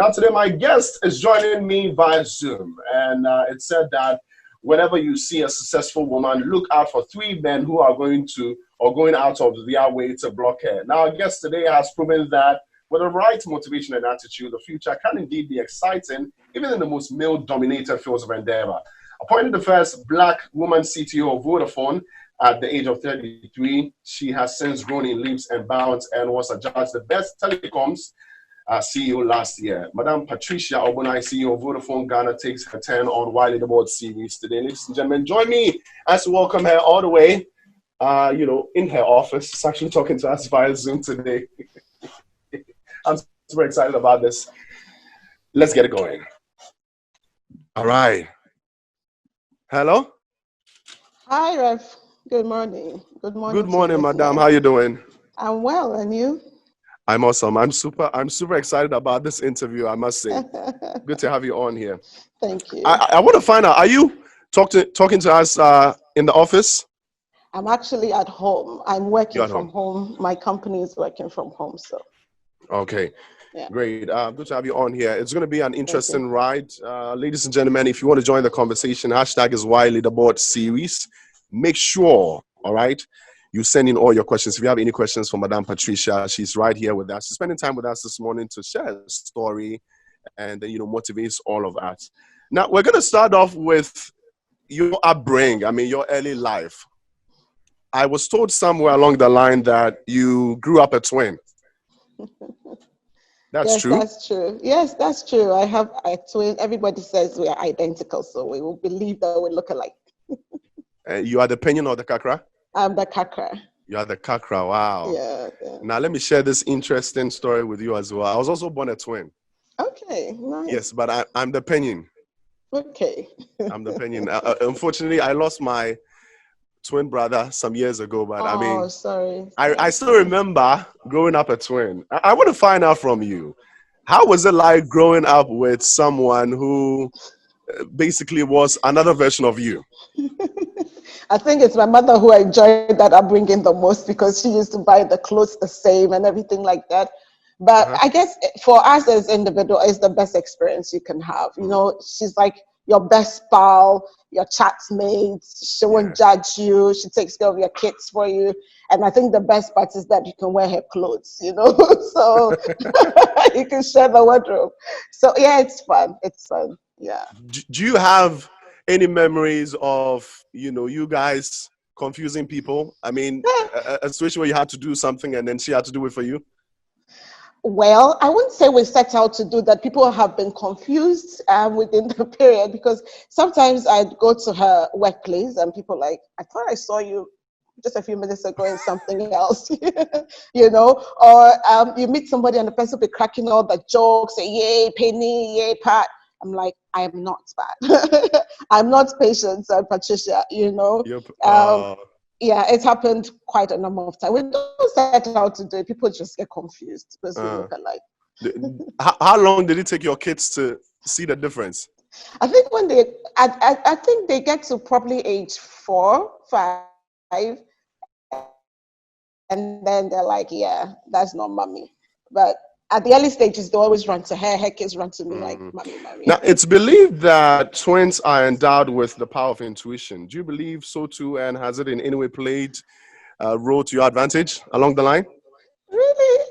Now, today, my guest is joining me via Zoom, and it said that whenever you see a successful woman, look out for three men who are going out of their way to block her. Now, our guest today has proven that with the right motivation and attitude, the future can indeed be exciting, even in the most male-dominated fields of endeavor. Appointed the first Black woman CTO of Vodafone at the age of 33, she has since grown in leaps and bounds and was adjudged the best telecoms CEO last year. Madam Patricia, Obo-Nai, CEO of Vodafone Ghana, takes her turn on Wiley the Board series today. Ladies and gentlemen, join me as we welcome her all the way, in her office. She's actually talking to us via Zoom today. I'm super excited about this. Let's get it going. All right. Hello? Hi, Rev. Good morning. Good morning. Good morning, madam. How you doing? I'm well, and you? I'm awesome. I'm super excited about this interview, I must say. Good to have you on here. Thank you. I want to find out, are you talking to us in the office? I'm actually at home. I'm working from home. My company is working from home, so. Okay. Yeah. Great. Good to have you on here. It's going to be an interesting ride. Ladies and gentlemen, if you want to join the conversation, hashtag is Wiley the Board series. Make sure, all right, you send in all your questions. If you have any questions for Madame Patricia, she's right here with us. She's spending time with us this morning to share a story and then, motivates all of us. Now, we're going to start off with your upbringing, your early life. I was told somewhere along the line that you grew up a twin. That's true? That's true. Yes, that's true. I have a twin. Everybody says we are identical, so we will believe that we look alike. You are the penguin or the kakra? I'm the kakra. You are the kakra. Wow. Yeah. Now, let me share this interesting story with you as well. I was also born a twin. Okay, nice. Yes, but I'm the penguin. Okay. I'm the penguin. Unfortunately, I lost my twin brother some years ago, but sorry. I still remember growing up a twin. I want to find out from you, how was it like growing up with someone who basically was another version of you? I think it's my mother who enjoyed that upbringing the most because she used to buy the clothes the same and everything like that. But I guess for us as individuals, it's the best experience you can have. She's like your best pal, your chatmate. She won't judge you. She takes care of your kids for you. And I think the best part is that you can wear her clothes, so you can share the wardrobe. So yeah, it's fun. It's fun. Yeah. Do you have any memories of, you guys confusing people? A situation where you had to do something and then she had to do it for you? Well, I wouldn't say we set out to do that. People have been confused within the period because sometimes I'd go to her workplace and people like, I thought I saw you just a few minutes ago in something else, or you meet somebody and the person will be cracking all the jokes, say, yay, Penny, yay, Pat. I'm like, I am not Pat. I'm not patient, Patricia, Yeah, it's happened quite a number of times. We don't set out to do it. People just get confused because we look alike. How long did it take your kids to see the difference? I think I think they get to probably age 4, 5, and then they're like, yeah, that's not mommy. But at the early stages, they always run to her. Her kids run to me like, mommy. Now, it's believed that twins are endowed with the power of intuition. Do you believe so too? And has it in any way played a role to your advantage along the line? Really?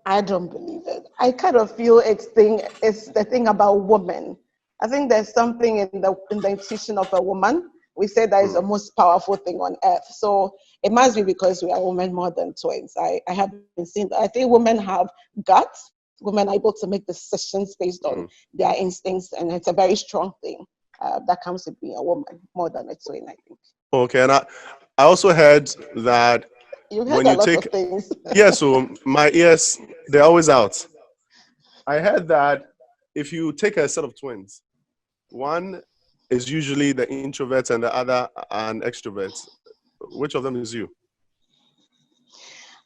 I don't believe it. I kind of feel it's the thing about women. I think there's something in the intuition of a woman. We say that is the most powerful thing on earth. So it must be because we are women more than twins. I haven't seen that. I think women have guts. Women are able to make decisions based on their instincts, and it's a very strong thing that comes with being a woman more than a twin, I think. Okay, and I also heard that you heard a lot of things. Yeah, so my ears, they're always out. I heard that if you take a set of twins, one is usually the introvert and the other an extrovert. Which of them is you?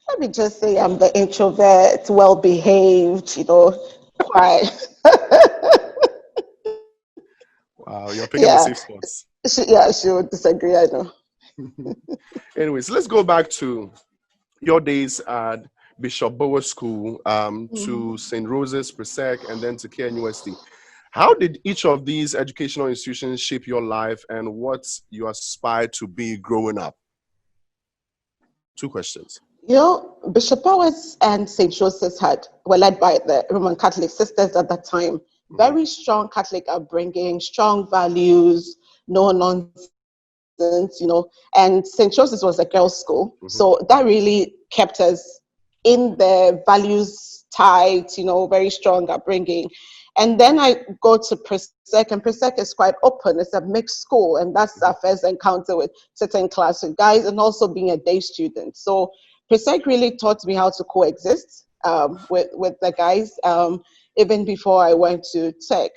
Let me just say I'm the introvert, well-behaved, quiet. Wow, you're picking the safe spots. She would disagree, I know. Anyways, let's go back to your days at Bishop Bower School to St. Rose's, Presec, and then to KNUST. How did each of these educational institutions shape your life and what you aspire to be growing up? Two questions. You know, Bishop Powers and St. Joseph's were led by the Roman Catholic sisters at that time. Very strong Catholic upbringing, strong values, no nonsense, and St. Joseph's was a girls' school. So that really kept us in the values tight, very strong upbringing. And then I go to Presec, and Presec is quite open. It's a mixed school, and that's our first encounter with certain class with guys and also being a day student. So Presec really taught me how to coexist with the guys, even before I went to Tech.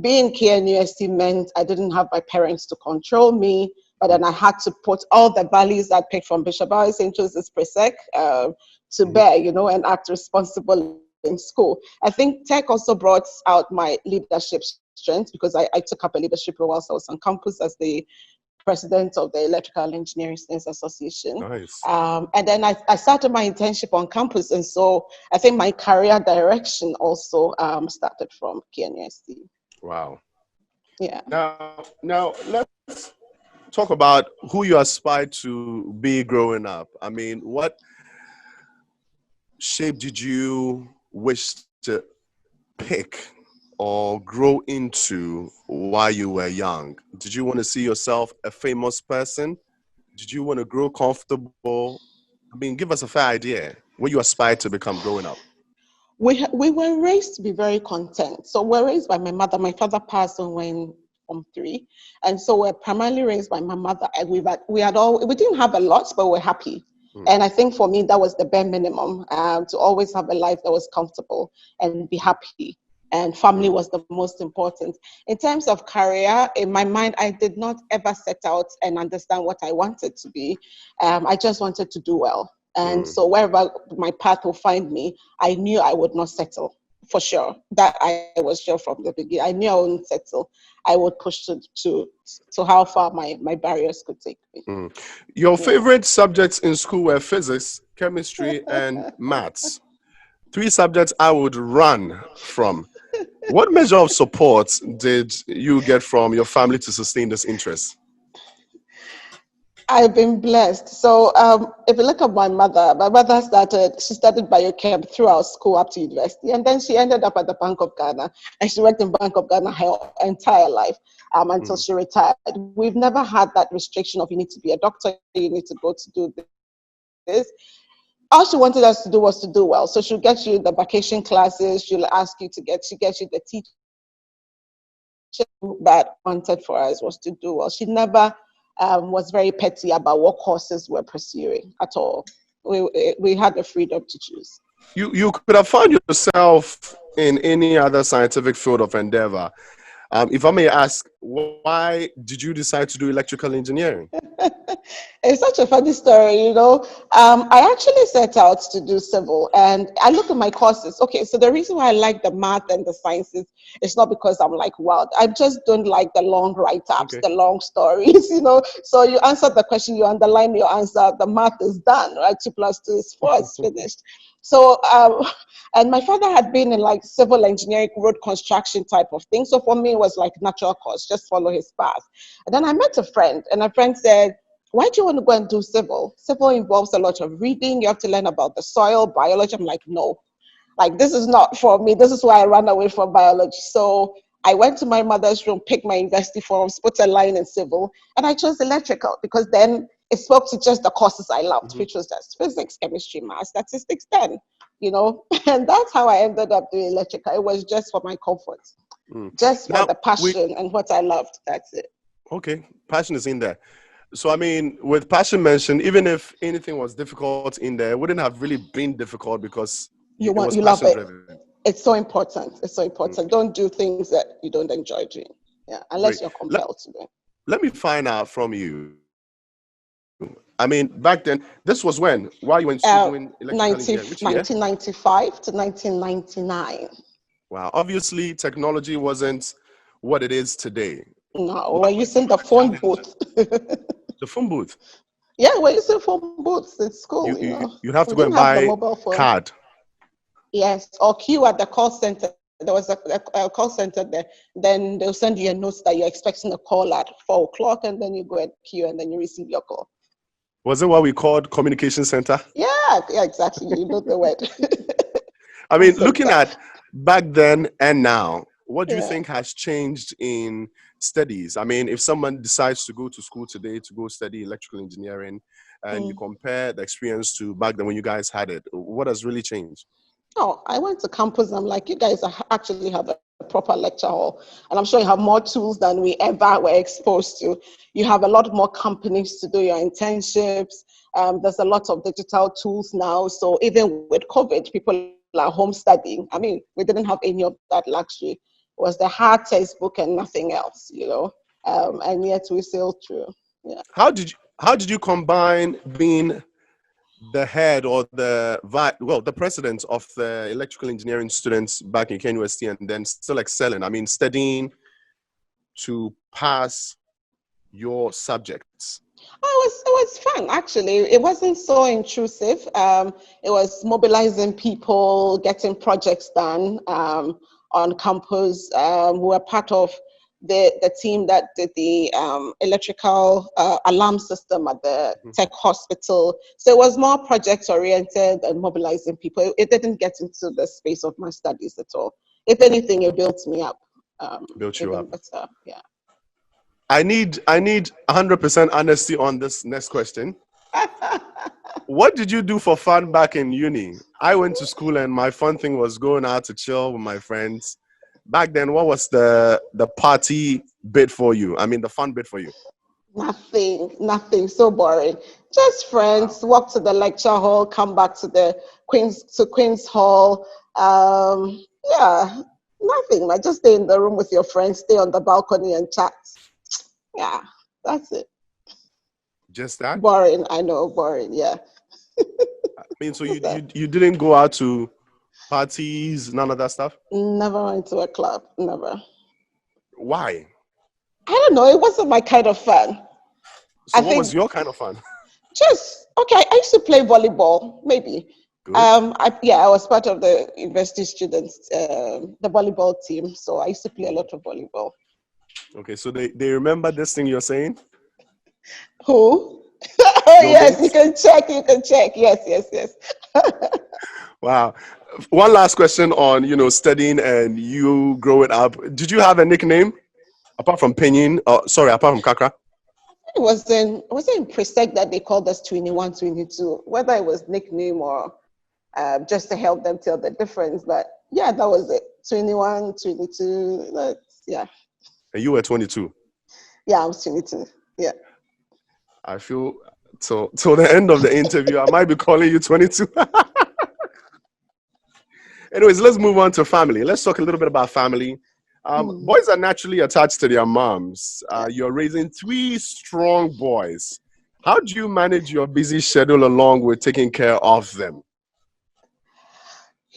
Being KNUST meant I didn't have my parents to control me, but then I had to put all the values I picked from Bishop Bower St. Joseph's Presec to bear, and act responsible in school. I think Tech also brought out my leadership strength because I took up a leadership role whilst I was on campus as the president of the Electrical Engineering Students Association. Nice. And then I started my internship on campus. And so I think my career direction also started from KNUST. Wow. Yeah. Now let's talk about who you aspire to be growing up. I mean, what shape did you wish to pick or grow into while you were young? Did you want to see yourself a famous person? Did you want to grow comfortable? I mean, give us a fair idea what you aspire to become growing up. We were raised to be very content. So we're raised by my mother. My father passed on when from 3, and so we're primarily raised by my mother. And we didn't have a lot, but we're happy. And I think for me that was the bare minimum, to always have a life that was comfortable and be happy. And family was the most important. In terms of career, in my mind, I did not ever set out and understand what I wanted to be. I just wanted to do well. And so wherever my path will find me, I knew I would not settle, for sure. That I was sure from the beginning. I knew I wouldn't settle. I would push to how far my barriers could take me. Your favorite subjects in school were physics, chemistry, and maths. 3 subjects I would run from. What measure of support did you get from your family to sustain this interest? I've been blessed. So if you look at my mother she studied biochem throughout school up to university, and then she ended up at the Bank of Ghana, and she worked in Bank of Ghana her entire life until she retired. We've never had that restriction of you need to be a doctor, you need to go to do this. All she wanted us to do was to do well. So she'll get you the vacation classes, she'll ask you she gets you the teacher that wanted for us was to do well. She never was very petty about what courses we're pursuing at all. We had the freedom to choose. You could have found yourself in any other scientific field of endeavor. If I may ask, why did you decide to do electrical engineering? It's such a funny story, I actually set out to do civil, and I look at my courses. Okay, so the reason why I like the math and the sciences is not because I'm like wild. I just don't like the long write-ups, the long stories, So you answer the question, you underline your answer, the math is done, right? 2 + 2 is 4, it's finished. So, and my father had been in like civil engineering, road construction type of thing. So for me, it was like natural course, just follow his path. And then I met a friend, and a friend said, why do you want to go and do civil? Civil involves a lot of reading. You have to learn about the soil, biology. I'm like, no, like this is not for me. This is why I ran away from biology. So I went to my mother's room, picked my university forms, put a line in civil, and I chose electrical because then it spoke to just the courses I loved, which was just physics, chemistry, math, statistics then, and that's how I ended up doing electrical. It was just for my comfort, just for the passion and what I loved. That's it. Okay, passion is in there. So, I mean, with passion mentioned, even if anything was difficult in there, it wouldn't have really been difficult because you was love it. Driven. It's so important. It's so important. Don't do things that you don't enjoy doing. Yeah, unless you're compelled to do. Let me find out from you. I mean, back then, this was when? While you were doing electrical engineering? Which 1995 to 1999. Wow. Obviously, technology wasn't what it is today. No, we're using the phone booth. The phone booth? Yeah, we're using phone booths in school, You have to We go didn't and have the buy mobile phone. card. Yes, or queue at the call center. There was a call center there. Then they'll send you a note that you're expecting a call at 4 o'clock, and then you go and queue, and then you receive your call. Was it what we called communication center? Yeah, exactly. You know the word. I mean, looking at back then and now, what do you Yeah. think has changed in studies? I mean, if someone decides to go to school today to go study electrical engineering, and you compare the experience to back then when you guys had it, what has really changed? Oh, I went to campus. I'm like, you guys actually have a proper lecture hall, and I'm sure you have more tools than we ever were exposed to. You have a lot more companies to do your internships. There's a lot of digital tools now. So even with COVID, people are home studying. I mean, we didn't have any of that luxury. It was the hard textbook and nothing else. And yet we sailed through. Yeah. How did you combine being the head or the president of the electrical engineering students back in KNUST and then still excelling? I mean, studying to pass your subjects. Oh, it was fun actually. It wasn't so intrusive. It was mobilizing people, getting projects done on campus. We were part of the team that did the electrical alarm system at the tech hospital. So it was more project oriented and mobilizing people. It didn't get into the space of my studies at all. If anything, it built me up. Built you Even up. better. Yeah. I need 100% honesty on this next question. What did you do for fun back in uni? I went to school and my fun thing was going out to chill with my friends. Back then, what was the party bit for you? I mean, the fun bit for you? Nothing. So boring. Just friends. Walk to the lecture hall. Come back to the Queen's Hall. Yeah, nothing. Like just stay in the room with your friends. Stay on the balcony and chat. Yeah, that's it. Just that? Boring. I know, boring. Yeah. I mean, so you didn't go out to parties, none of that stuff? Never went to a club. Never. Why? I don't know. It wasn't my kind of fun. So I what was think your kind of fun? just okay. I used to play volleyball, maybe. Good. I was part of the university students, the volleyball team. So I used to play a lot of volleyball. Okay, so they remember this thing you're saying? Who? Oh Your yes, you mates? can check. You can check. Yes. Wow. One last question on, studying and you growing up. Did you have a nickname apart from Pinyin? Apart from Kakra? It was in Presec that they called us 21, 22. Whether it was nickname or just to help them tell the difference, but yeah, that was it. 21, 22. Yeah. And you were 22. Yeah, I was 22. Yeah. I feel till the end of the interview, I might be calling you 22. Anyways, let's move on to family. Let's talk a little bit about family. Boys are naturally attached to their moms. You're raising 3 strong boys. How do you manage your busy schedule along with taking care of them?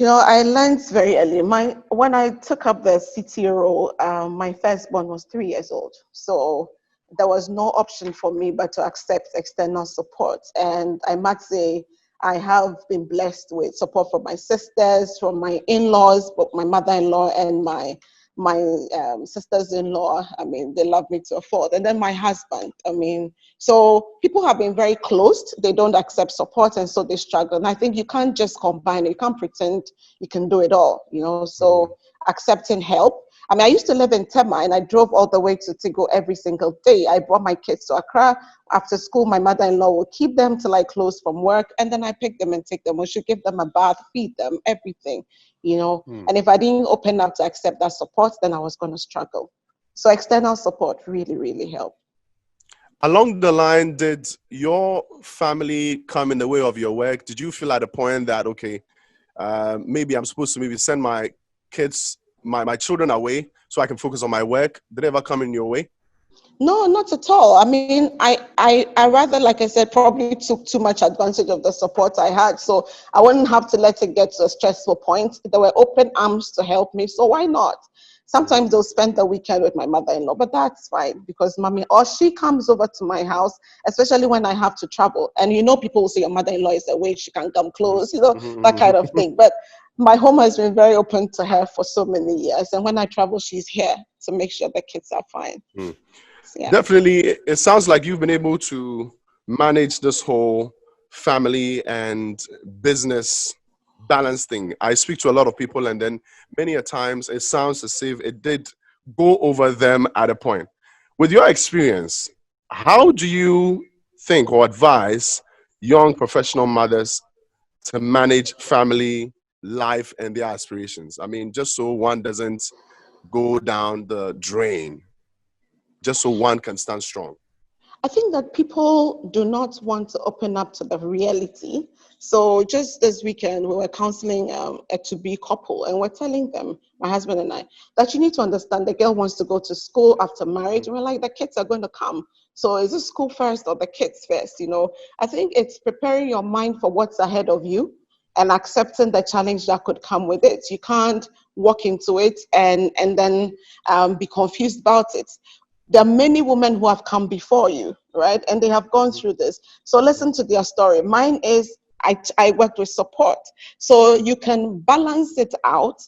I learned very early. When I took up the CT role, my firstborn was 3 years old. So there was no option for me but to accept external support. And I must say, I have been blessed with support from my sisters, from my in-laws, both my mother-in-law and my sisters-in-law. I mean, they love me to a fault. And then my husband. I mean, so people have been very closed. They don't accept support, and so they struggle. And I think you can't just combine it. You can't pretend you can do it all. So accepting help. I mean, I used to live in Tema and I drove all the way to Tigo every single day. I brought my kids to Accra. After school, my mother-in-law would keep them till I close from work, and then I pick them and take them. We should give them a bath, feed them, everything. And if I didn't open up to accept that support, then I was going to struggle. So external support really, really helped. Along the line, did your family come in the way of your work? Did you feel at a point that, okay, maybe I'm supposed to maybe send my kids, my children away so I can focus on my work? Did it ever come in your way? No, not at all. I mean, I rather, like I said, probably took too much advantage of the support I had. So I wouldn't have to let it get to a stressful point. There were open arms to help me. So why not? Sometimes they'll spend the weekend with my mother-in-law, but that's fine because mommy, or she comes over to my house, especially when I have to travel. And people will say your mother-in-law is away, she can come close, that kind of thing. But my home has been very open to her for so many years. And when I travel, she's here to make sure the kids are fine. So, yeah. Definitely, it sounds like you've been able to manage this whole family and business balance thing. I speak to a lot of people, and then many a times it sounds as if it did go over them at a point. With your experience, how do you think or advise young professional mothers to manage family life and their aspirations? I mean, just so one doesn't go down the drain, just so one can stand strong. I think that people do not want to open up to the reality. So just this weekend, we were counseling a to-be couple, and we're telling them, my husband and I, that you need to understand the girl wants to go to school after marriage. And we're like, the kids are going to come. So is it school first or the kids first? I think it's preparing your mind for what's ahead of you and accepting the challenge that could come with it. You can't walk into it and then be confused about it. There are many women who have come before you, right? And they have gone through this. So listen to their story. Mine is, I worked with support. So you can balance it out,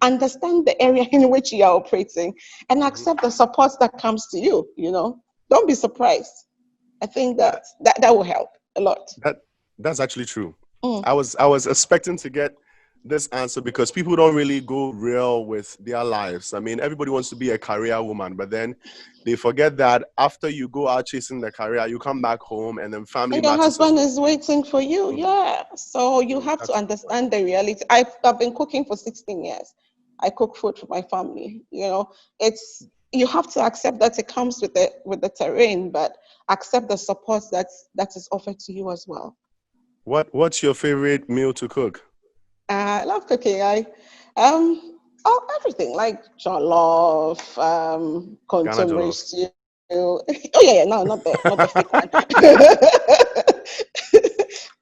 understand the area in which you are operating, and accept the support that comes to you, Don't be surprised. I think that will help a lot. That's actually true. I was expecting to get this answer because people don't really go real with their lives. I mean, everybody wants to be a career woman, but then they forget that after you go out chasing the career, you come back home and then family and your matters. husband is waiting for you. Yeah. So you have to understand the reality. I've been cooking for 16 years. I cook food for my family. You have to accept that it comes with the terrain, but accept the support that is offered to you as well. What's your favorite meal to cook? I love cooking. Everything like jollof, Ghana contemporary jollof. stew. Oh yeah, no, not the fake one.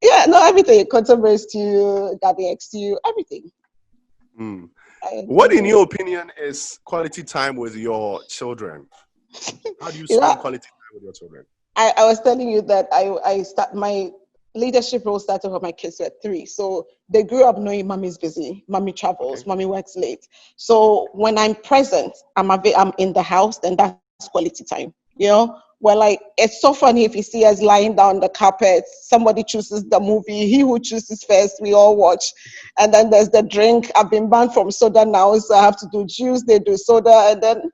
Yeah, no, everything. Contemporary stew, garlic stew, everything. What, in your opinion, is quality time with your children? How do you spend quality time with your children? I was telling you that I start my leadership role started when my kids were 3. So they grew up knowing mommy's busy, mommy travels, mommy works late. So when I'm present, I'm in the house, then that's quality time. Well, like, it's so funny if you see us lying down the carpet, somebody chooses the movie, he who chooses first, we all watch. And then there's the drink. I've been banned from soda now, so I have to do juice, they do soda, and then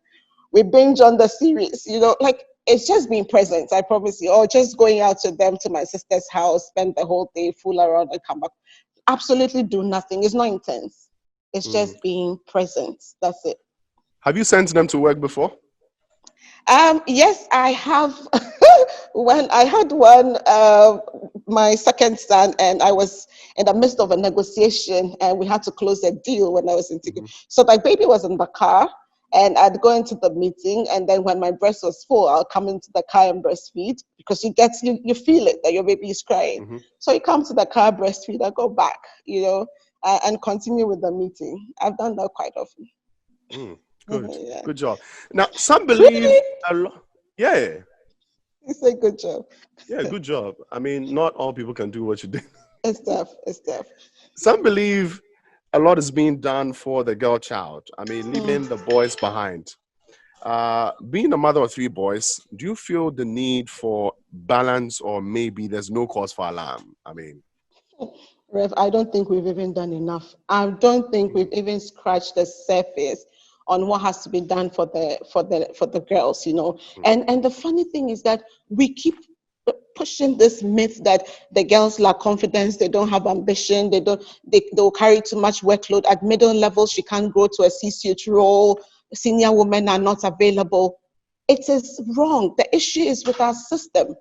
we binge on the series, like, it's just being present, I promise you. Or just going out to my sister's house, spend the whole day, fool around and come back. Absolutely do nothing. It's not intense. It's just being present. That's it. Have you sent them to work before? Yes, I have. When I had one, my second son, and I was in the midst of a negotiation, and we had to close a deal when I was in Tigray. So my baby was in the car, and I'd go into the meeting, and then when my breast was full, I'll come into the car and breastfeed because you feel it that your baby is crying. So you come to the car, breastfeed, I go back, and continue with the meeting. I've done that quite often. Good, good job. Now, some believe a lot. Yeah. You say good job. Yeah, good job. I mean, not all people can do what you did. It's tough. It's tough. Some believe a lot is being done for the girl child. I mean, leaving the boys behind. Being a mother of 3 boys, do you feel the need for balance, or maybe there's no cause for alarm? I mean, Rev, I don't think we've even done enough. I don't think we've even scratched the surface on what has to be done for the girls, And the funny thing is that we keep pushing this myth that the girls lack confidence, they don't have ambition, they'll carry too much workload. At middle level, she can't grow to a C-suite role, senior women are not available. It is wrong. The issue is with our system.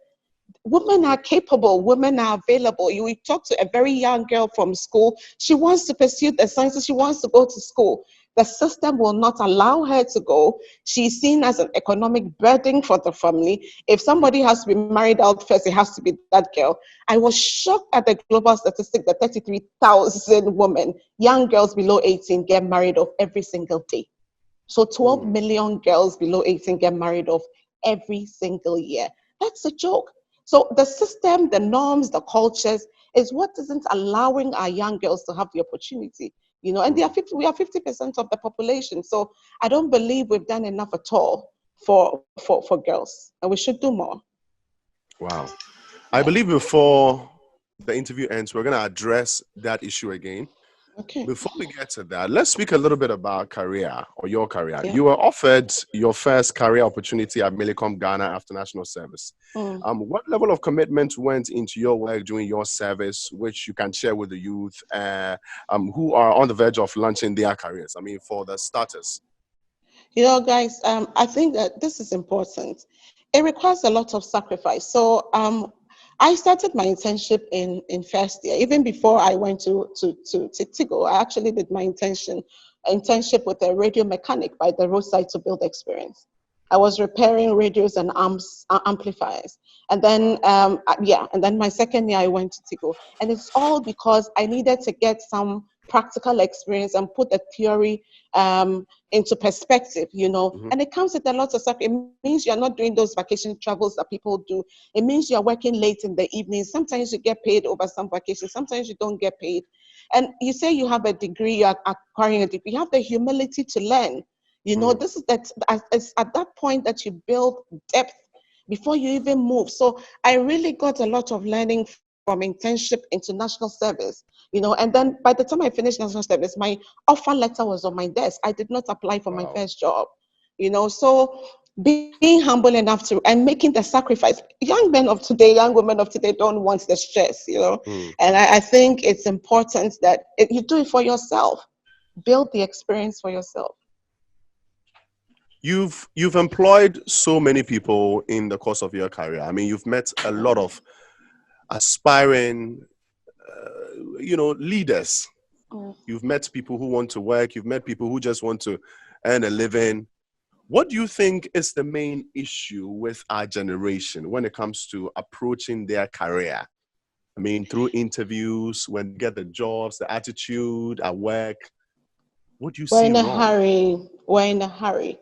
Women are capable, women are available. You talk to a very young girl from school, she wants to pursue the sciences, she wants to go to school. The system will not allow her to go. She's seen as an economic burden for the family. If somebody has to be married out first, it has to be that girl. I was shocked at the global statistic that 33,000 women, young girls below 18, get married off every single day. So 12 million girls below 18 get married off every single year. That's a joke. So the system, the norms, the cultures is what isn't allowing our young girls to have the opportunity. And we are 50% of the population. So I don't believe we've done enough at all for girls, and we should do more. Wow. I believe before the interview ends, we're going to address that issue again. Okay. Before we get to that, let's speak a little bit about career or your career. Yeah. You were offered your first career opportunity at Millicom Ghana after national service. What level of commitment went into your work during your service, which you can share with the youth who are on the verge of launching their careers? I mean, for the starters. Guys, I think that this is important. It requires a lot of sacrifice. So I started my internship in first year. Even before I went to Tigo, I actually did my internship with a radio mechanic by the roadside to build experience. I was repairing radios and amplifiers. And then, and then my second year I went to Tigo. And it's all because I needed to get some practical experience and put the theory into perspective, and it comes with a lot of stuff. It means you're not doing those vacation travels that people do. It means you're working late in the evening. Sometimes you get paid over some vacations. Sometimes you don't get paid. And you say you have a degree, you're acquiring a degree. You have the humility to learn. This is it's at that point that you build depth before you even move. So I really got a lot of learning from internship into national service, and then by the time I finished national service, my offer letter was on my desk. I did not apply for my first job, so being humble enough to and making the sacrifice. Young men of today, young women of today don't want the stress, and I think it's important that you do it for yourself, build the experience for yourself. You've employed so many people in the course of your career. I mean, you've met a lot of aspiring, leaders. You've met people who want to work. You've met people who just want to earn a living. What do you think is the main issue with our generation when it comes to approaching their career? I mean, through interviews, when they get the jobs, the attitude at work. What do you see wrong? We're in a hurry.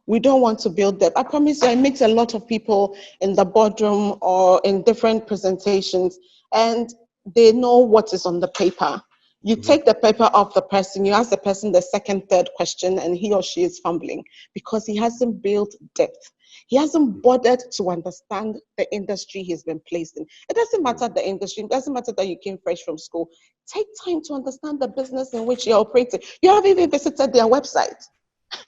We don't want to build depth. I promise you, I meet a lot of people in the boardroom or in different presentations, and they know what is on the paper. You take the paper off the person, you ask the person the second, third question, and he or she is fumbling because he hasn't built depth. He hasn't bothered to understand the industry he's been placed in. It doesn't matter the industry. It doesn't matter that you came fresh from school. Take time to understand the business in which you're operating. You haven't even visited their website.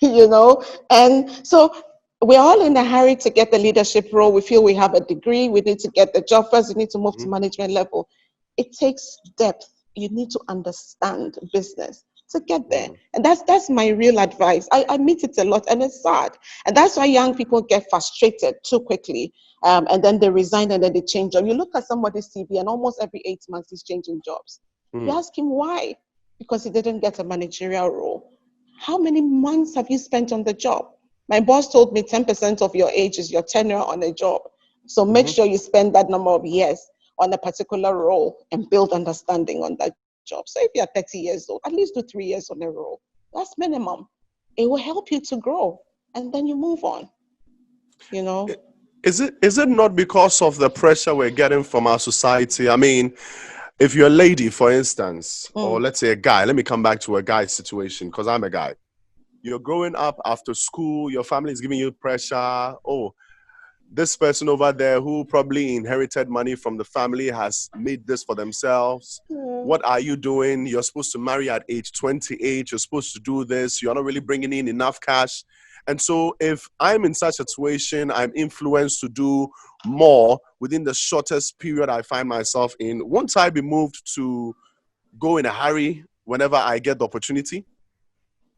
And so we're all in a hurry to get the leadership role. We feel we have a degree. We need to get the job first. We need to move to management level. It takes depth. You need to understand business to get there. And that's my real advice. I meet it a lot, and it's sad. And that's why young people get frustrated too quickly. And then they resign and then they change job. You look at somebody's CV and almost every 8 months he's changing jobs. You ask him why? Because he didn't get a managerial role. How many months have you spent on the job? My boss told me 10% of your age is your tenure on a job. So make sure you spend that number of years on a particular role and build understanding on that job. So if you're 30 years old, at least do 3 years on a role. That's minimum. It will help you to grow, and then you move on. Is it not because of the pressure we're getting from our society? I mean, if you're a lady, for instance, or let's say a guy, let me come back to a guy situation because I'm a guy. You're growing up after school, your family is giving you pressure. Oh, this person over there who probably inherited money from the family has made this for themselves. What are you doing? You're supposed to marry at age 28. You're supposed to do this. You're not really bringing in enough cash. And so if I'm in such a situation, I'm influenced to do more within the shortest period I find myself in. Won't I be moved to go in a hurry whenever I get the opportunity?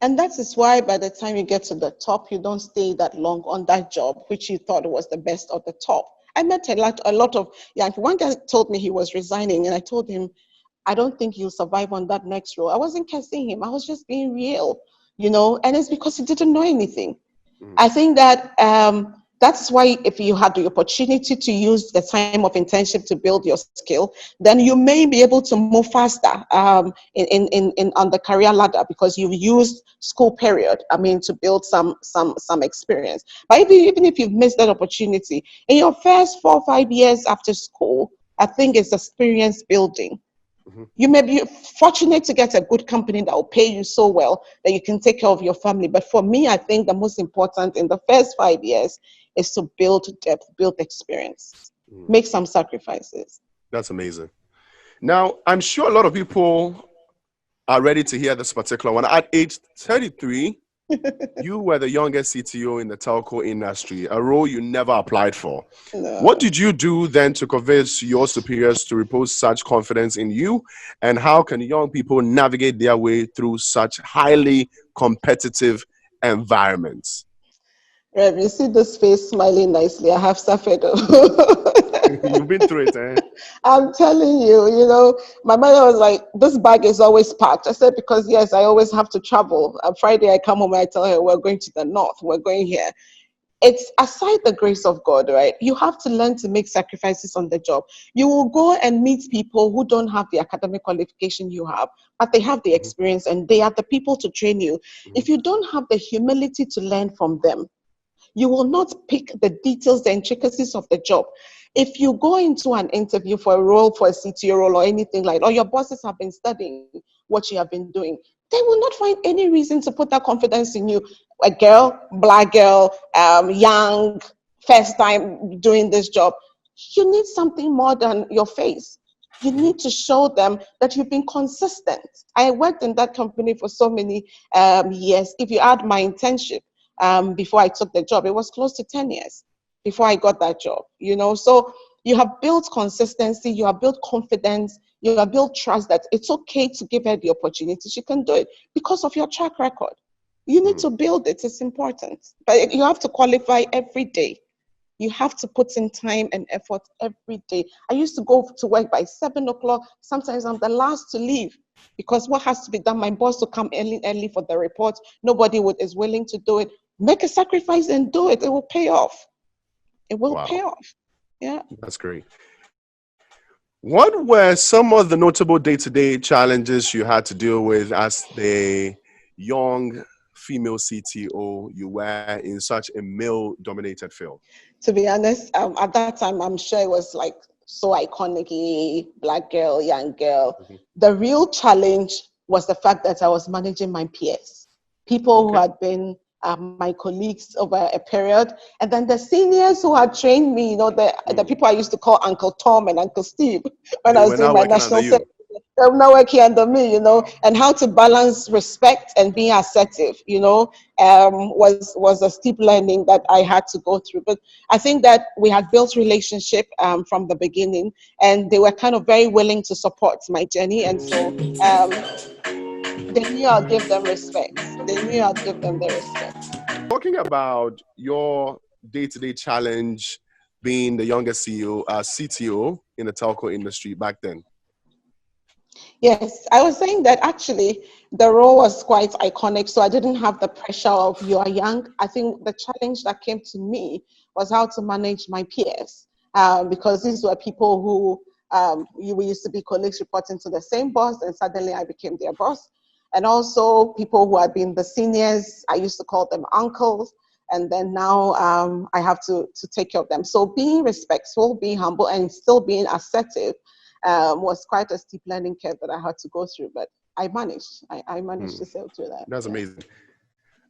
And that is why by the time you get to the top, you don't stay that long on that job, which you thought was the best of the top. I met a lot of young people. One guy told me he was resigning, and I told him, I don't think you'll survive on that next role. I wasn't cursing him. I was just being real, and it's because he didn't know anything. I think that That's why if you had the opportunity to use the time of internship to build your skill, then you may be able to move faster in on the career ladder because you've used school period, to build some experience. But even if you've missed that opportunity, in your first 4 or 5 years after school, I think it's experience building. You may be fortunate to get a good company that will pay you so well that you can take care of your family. But for me, I think the most important in the first 5 years is to build depth, build experience, make some sacrifices. That's amazing. Now, I'm sure a lot of people are ready to hear this particular one. At age 33, you were the youngest CTO in the telco industry, a role you never applied for. No. What did you do then to convince your superiors to repose such confidence in you? And how can young people navigate their way through such highly competitive environments? Rev, you see this face smiling nicely. I have suffered. You've been through it, eh? I'm telling you, my mother was like, this bag is always packed. I said, because yes, I always have to travel. On Friday, I come home and I tell her, we're going to the north, we're going here. It's aside the grace of God, right? You have to learn to make sacrifices on the job. You will go and meet people who don't have the academic qualification you have, but they have the experience and they are the people to train you. If you don't have the humility to learn from them, you will not pick the details, the intricacies of the job. If you go into an interview for a role, for a CTO role or anything like that, or your bosses have been studying what you have been doing, they will not find any reason to put that confidence in you. A girl, black girl, young, first time doing this job. You need something more than your face. You need to show them that you've been consistent. I worked in that company for so many years. If you add my internship, before I took the job, it was close to 10 years before I got that job, So you have built consistency, you have built confidence, you have built trust that it's okay to give her the opportunity. She can do it because of your track record. You need to build it. It's important. But you have to qualify every day. You have to put in time and effort every day. I used to go to work by 7 o'clock. Sometimes I'm the last to leave because what has to be done, my boss will come early for the report. Nobody is willing to do it. Make a sacrifice and do it. It will pay off. It will pay off. Yeah. That's great. What were some of the notable day-to-day challenges you had to deal with as the young female CTO you were in such a male-dominated field? To be honest, at that time, I'm sure it was like so iconic, black girl, young girl. The real challenge was the fact that I was managing my peers, people who had been my colleagues over a period, and then the seniors who had trained me, the people I used to call Uncle Tom and Uncle Steve when I was doing my national service. They're now working under me, and how to balance respect and being assertive, was a steep learning that I had to go through. But I think that we had built relationship from the beginning, and they were kind of very willing to support my journey, and so they knew I'd give them respect. They knew I'd give them the respect. Talking about your day-to-day challenge being the youngest CTO in the telco industry back then. Yes, I was saying that actually the role was quite iconic, so I didn't have the pressure of you are young. I think the challenge that came to me was how to manage my peers, because these were people who we used to be colleagues reporting to the same boss, and suddenly I became their boss. And also people who had been the seniors, I used to call them uncles, and then now I have to take care of them. So being respectful, being humble, and still being assertive was quite a steep learning curve that I had to go through, but I managed. I managed to sail through that. That's amazing.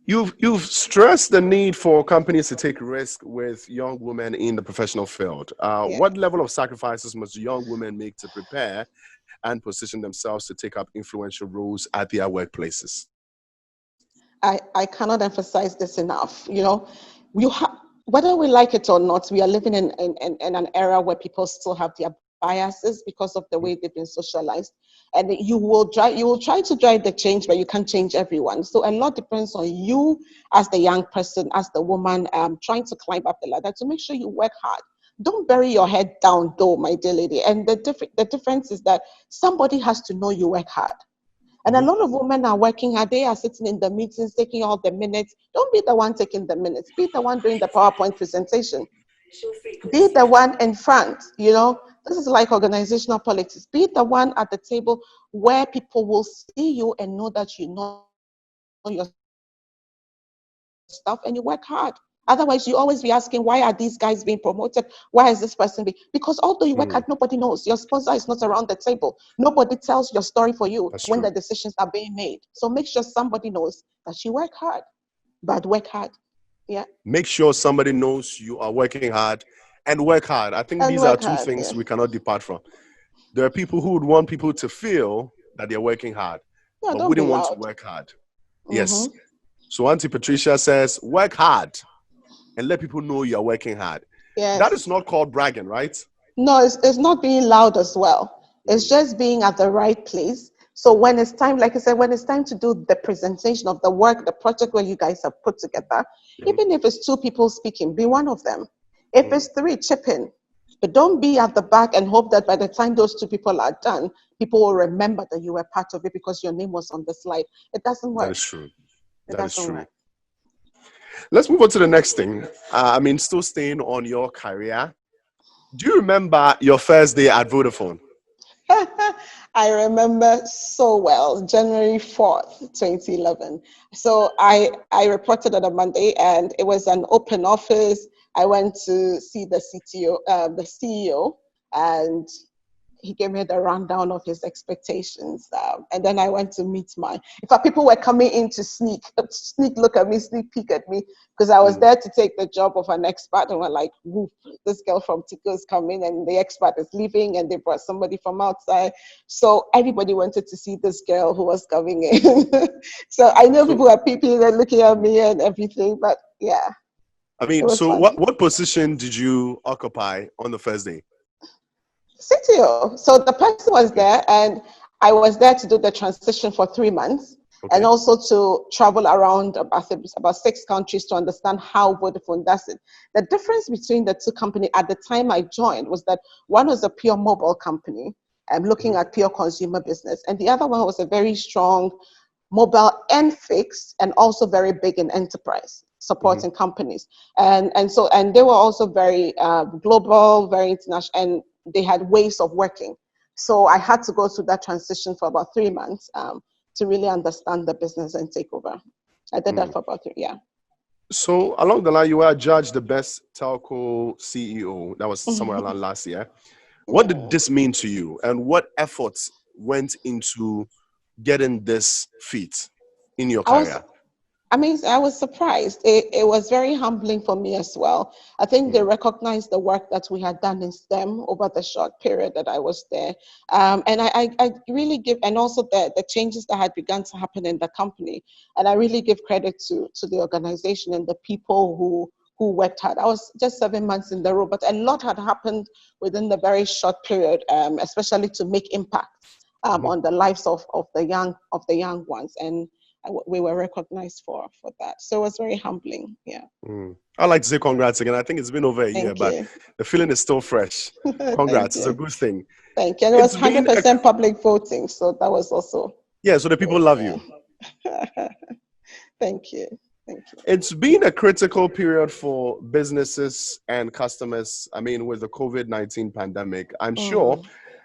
You've stressed the need for companies to take risk with young women in the professional field. What level of sacrifices must young women make to prepare and position themselves to take up influential roles at their workplaces? I cannot emphasize this enough. Whether we like it or not, we are living in an era where people still have their biases because of the way they've been socialized, and you will try to drive the change, but you can't change everyone. So a lot depends on you as the young person, as the woman trying to climb up the ladder, to make sure you work hard. Don't bury your head down though, my dear lady. And the difference is that somebody has to know you work hard. And a lot of women are working hard. They are sitting in the meetings, taking all the minutes. Don't be the one taking the minutes. Be the one doing the PowerPoint presentation. Be the one in front, This is like organizational politics. Be the one at the table where people will see you and know that you know your stuff and you work hard. Otherwise, you always be asking, why are these guys being promoted? Why is this person being? Because although you work hard, nobody knows. Your sponsor is not around the table. Nobody tells your story for you when the decisions are being made. So make sure somebody knows that you work hard, but work hard. Yeah. Make sure somebody knows you are working hard and work hard. I think these are two things we cannot depart from. There are people who would want people to feel that they're working hard, but wouldn't want to work hard. Yes. So Auntie Patricia says, work hard and let people know you're working hard. Yes. That is not called bragging, right? No, it's not being loud as well. It's just being at the right place. So when it's time, like I said, when it's time to do the presentation of the work, the project where you guys have put together, even if it's 2 people speaking, be one of them. If it's 3, chip in. But don't be at the back and hope that by the time those 2 people are done, people will remember that you were part of it because your name was on the slide. It doesn't work. That is true. That is true. Let's move on to the next thing. Still staying on your career. Do you remember your first day at Vodafone? I remember so well, January 4th, 2011. So I reported on a Monday and it was an open office. I went to see the CEO, and he gave me the rundown of his expectations. And then I went to meet in fact, people were coming in to sneak look at me, sneak peek at me, because I was there to take the job of an expat. And we're like, woof, this girl from Tico is coming and the expat is leaving and they brought somebody from outside. So everybody wanted to see this girl who was coming in. So I know people were peeping and looking at me and everything, but yeah. So what position did you occupy on the first day? CTO. So the person was there and I was there to do the transition for 3 months and also to travel around about 6 countries to understand how Vodafone does it. The difference between the 2 companies at the time I joined was that one was a pure mobile company, looking at pure consumer business, and the other one was a very strong mobile and fixed and also very big in enterprise, supporting companies. And they were also very global, very international, and they had ways of working. So I had to go through that transition for about 3 months to really understand the business and take over. I did that for about 3 years. So along the line, you were adjudged the best telco CEO. That was somewhere around last year. What did this mean to you? And what efforts went into getting this feat in your career? I was surprised. It was very humbling for me as well. I think they recognized the work that we had done in STEM over the short period that I was there. And I really give, and also the changes that had begun to happen in the company. And I really give credit to the organization and the people who worked hard. I was just 7 months in the role, but a lot had happened within the very short period, especially to make impact on the lives of the young ones. And we were recognized for that. So it was very humbling. Yeah. I'd like to say congrats again. I think it's been over a year, but the feeling is still fresh. Congrats. It's a good thing. Thank you. And it was 100% public voting. So that was also. Yeah, so the people love you. Thank you. It's been a critical period for businesses and customers. With the COVID-19 pandemic, I'm sure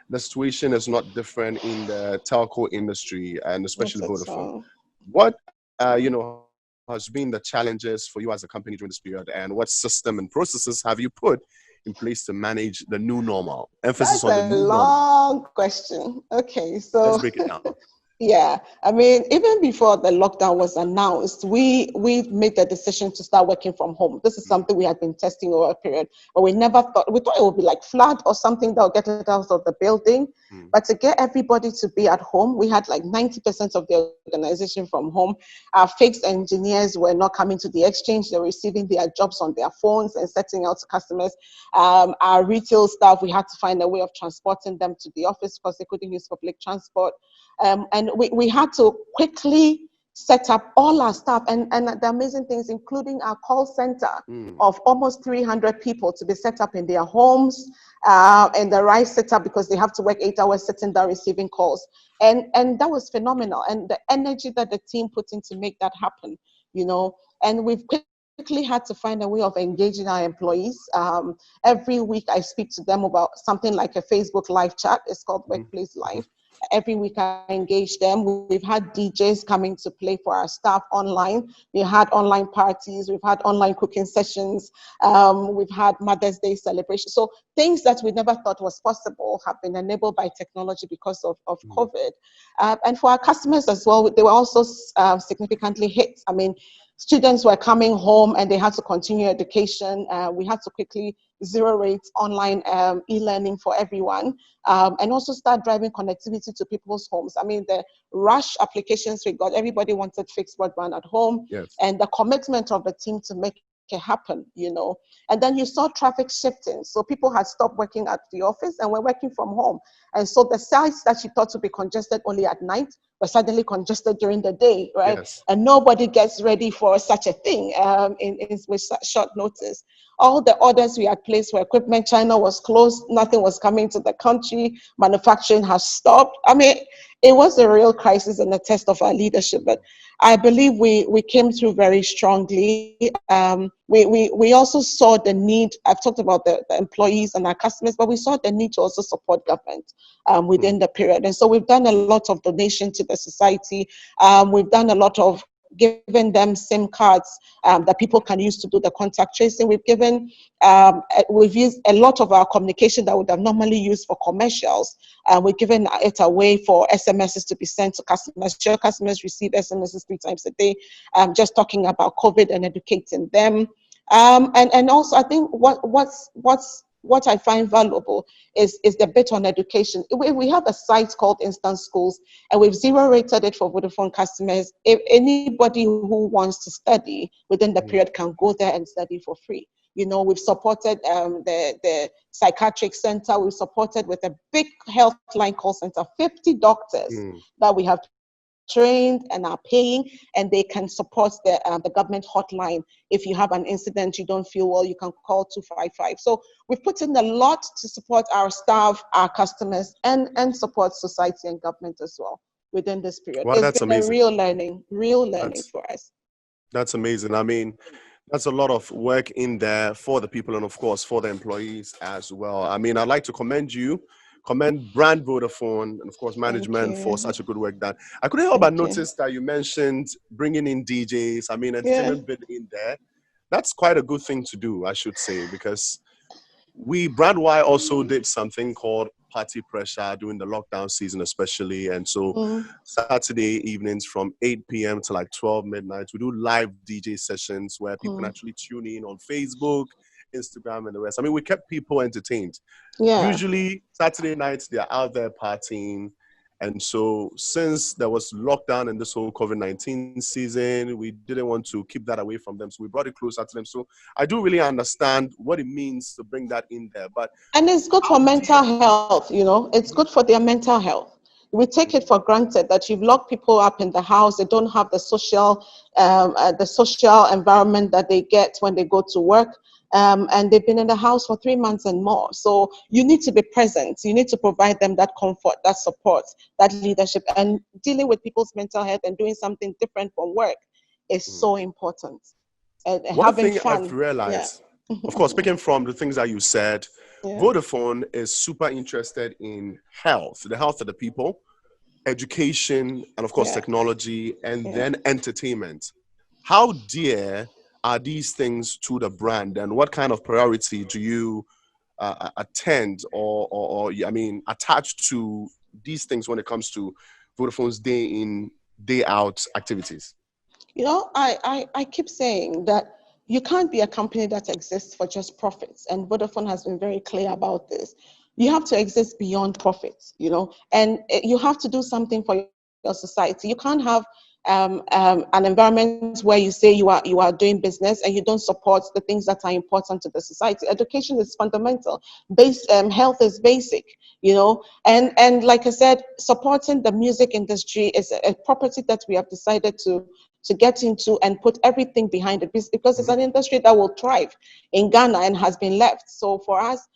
the situation is not different in the telco industry and especially Vodafone. What, has been the challenges for you as a company during this period, and what system and processes have you put in place to manage the new normal? Emphasis on the new normal. Long question. Okay, so let's break it down. Yeah, even before the lockdown was announced, we made the decision to start working from home. This is something we had been testing over a period, but we thought it would be like flood or something that would get it out of the building. But to get everybody to be at home, we had like 90% of the organization from home. Our fixed engineers were not coming to the exchange. They were receiving their jobs on their phones and setting out to customers. Our retail staff, we had to find a way of transporting them to the office because they couldn't use public transport. And we had to quickly set up all our staff and the amazing things, including our call center of almost 300 people to be set up in their homes, and the right setup because they have to work 8 hours sitting down receiving calls. And that was phenomenal. And the energy that the team put in to make that happen, and we've quickly had to find a way of engaging our employees. Every week I speak to them about something like a Facebook live chat. It's called Workplace Live. Every week I engage them. We've had DJs coming to play for our staff online. We had online parties. We've had online cooking sessions. We've had Mother's Day celebrations. So things that we never thought was possible have been enabled by technology because of COVID. And for our customers as well, they were also significantly hit. I mean, students were coming home and they had to continue education. We had to quickly zero rates online e-learning for everyone, and also start driving connectivity to people's homes. I mean, the rush applications we got, everybody wanted fixed broadband at home, and the commitment of the team to make it happen, And then you saw traffic shifting. So people had stopped working at the office and were working from home. And so the sites that you thought would be congested only at night were suddenly congested during the day, right? Yes. And nobody gets ready for such a thing with such short notice. All the orders we had placed for equipment, China was closed, nothing was coming to the country, manufacturing has stopped. I mean, it was a real crisis and a test of our leadership, but I believe we came through very strongly. We also saw the need. I've talked about the employees and our customers, but we saw the need to also support government within the period. And so we've done a lot of donation to the society. We've done a lot of giving them SIM cards that people can use to do the contact tracing. We've used a lot of our communication that would have normally used for commercials. We've given it away for SMSs to be sent to customers. Sure, customers receive SMSs 3 times a day, just talking about COVID and educating them. And also, I think what I find valuable is the bit on education. We have a site called Instant Schools, and we've zero rated it for Vodafone customers. If anybody who wants to study within the period can go there and study for free. We've supported the psychiatric center. We've supported with a big healthline call center, 50 doctors that we have trained and are paying, and they can support the government hotline. If you have an incident, you don't feel well, you can call 255. So we've put in a lot to support our staff, our customers, and support society and government as well within this period. Wow, It's been amazing. A real learning That's for us. That's amazing. I mean, that's a lot of work in there for the people and, of course, for the employees as well. I mean, I'd like to commend Brand Vodafone and, of course, management for such a good work done. I couldn't help but notice that you mentioned bringing in DJs. I mean, entertainment bit in there. That's quite a good thing to do, I should say, because Brand Y also did something called Party Pressure during the lockdown season, especially. And so Saturday evenings from 8 p.m. to like 12 midnight, we do live DJ sessions where people can actually tune in on Facebook, Instagram, and the rest. I mean, we kept people entertained. Usually Saturday nights, they're out there partying. And so since there was lockdown in this whole COVID-19 season, we didn't want to keep that away from them. So we brought it closer to them. So I do really understand what it means to bring that in there. And it's good for mental health, it's good for their mental health. We take it for granted that you've locked people up in the house. They don't have the social environment that they get when they go to work. And they've been in the house for 3 months and more. So you need to be present. You need to provide them that comfort, that support, that leadership. And dealing with people's mental health and doing something different from work is so important. And one having thing fun. I've realized, of course, speaking from the things that you said, Vodafone is super interested in health, the health of the people, education, and of course, technology, and then entertainment. How dear are these things to the brand, and what kind of priority do you attend or I mean, attach to these things when it comes to Vodafone's day in, day out activities? I keep saying that you can't be a company that exists for just profits. And Vodafone has been very clear about this. You have to exist beyond profits, and you have to do something for your society. You can't have an environment where you say you are doing business and you don't support the things that are important to the society. Education is fundamental. Health is basic, and like I said, supporting the music industry is a property that we have decided to get into and put everything behind it, because it's an industry that will thrive in Ghana and has been left. So for us,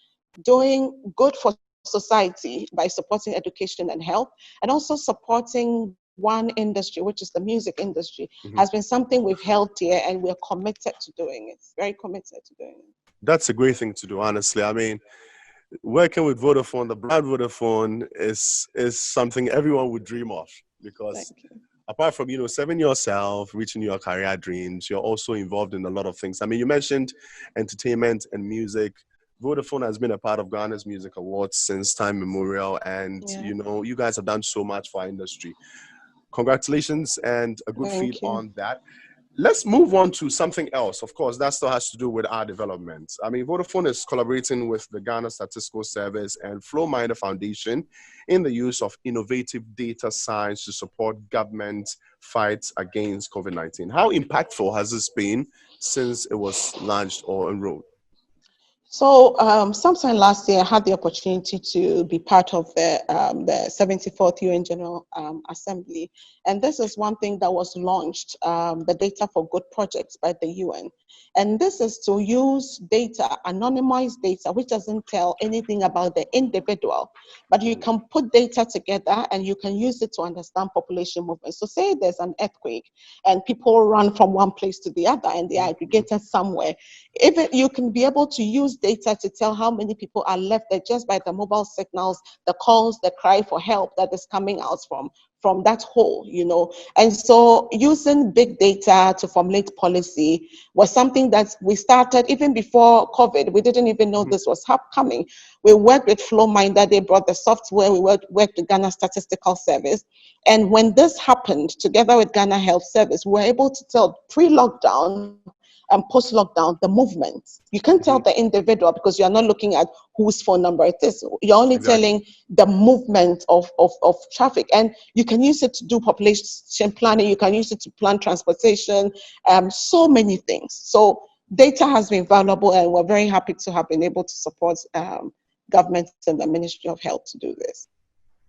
doing good for society by supporting education and health, and also supporting one industry, which is the music industry, has been something we've held dear, and we're committed to doing it. Very committed to doing it. That's a great thing to do, honestly. I mean, working with Vodafone, the brand Vodafone is something everyone would dream of, because apart from, serving yourself, reaching your career dreams, you're also involved in a lot of things. I mean, you mentioned entertainment and music. Vodafone has been a part of Ghana's Music Awards since time memorial, and you guys have done so much for our industry. Congratulations and a good feed on that. Let's move on to something else. Of course, that still has to do with our development. I mean, Vodafone is collaborating with the Ghana Statistical Service and Flowminder Foundation in the use of innovative data science to support government fights against COVID-19. How impactful has this been since it was launched or enrolled? So sometime last year, I had the opportunity to be part of the 74th UN General Assembly. And this is one thing that was launched, the Data for Good project by the UN. And this is to use data, anonymized data, which doesn't tell anything about the individual, but you can put data together and you can use it to understand population movement. So say there's an earthquake and people run from one place to the other and they are aggregated somewhere. Even you can be able to use data to tell how many people are left there just by the mobile signals, the calls, the cry for help that is coming out from that hole, And so using big data to formulate policy was something that we started even before COVID. We didn't even know this was coming. We worked with Flowminder. They brought the software. We worked with Ghana Statistical Service. And when this happened, together with Ghana Health Service, we were able to tell pre-lockdown and post-lockdown, the movement. You can't tell the individual because you're not looking at whose phone number it is. You're only telling the movement of traffic. And you can use it to do population planning. You can use it to plan transportation, so many things. So data has been valuable, and we're very happy to have been able to support government and the Ministry of Health to do this.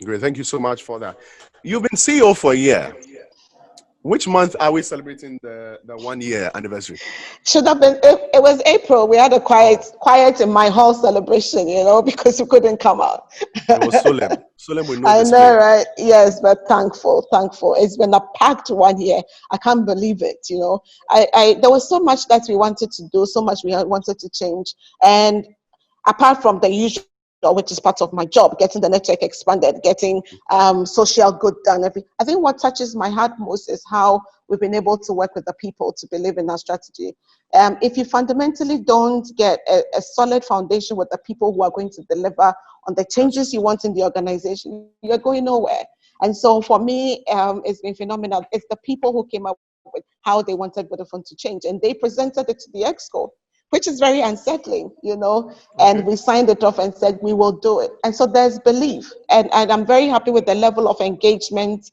Great. Thank you so much for that. You've been CEO for a year. Which month are we celebrating the 1 year anniversary? Should have been, it was April. We had a quiet in my hall celebration, because we couldn't come out. It was solemn. Solemn with no I display. know, right? Yes, but thankful. It's been a packed 1 year. I can't believe it, there was so much that we wanted to do, so much we wanted to change. And apart from the usual, which is part of my job, getting the network expanded, getting social good done. I think what touches my heart most is how we've been able to work with the people to believe in our strategy. If you fundamentally don't get a solid foundation with the people who are going to deliver on the changes you want in the organization, you're going nowhere. And so for me, it's been phenomenal. It's the people who came up with how they wanted Vodafone to change, and they presented it to the ExCo, which is very unsettling, and we signed it off and said, we will do it. And so there's belief. And I'm very happy with the level of engagement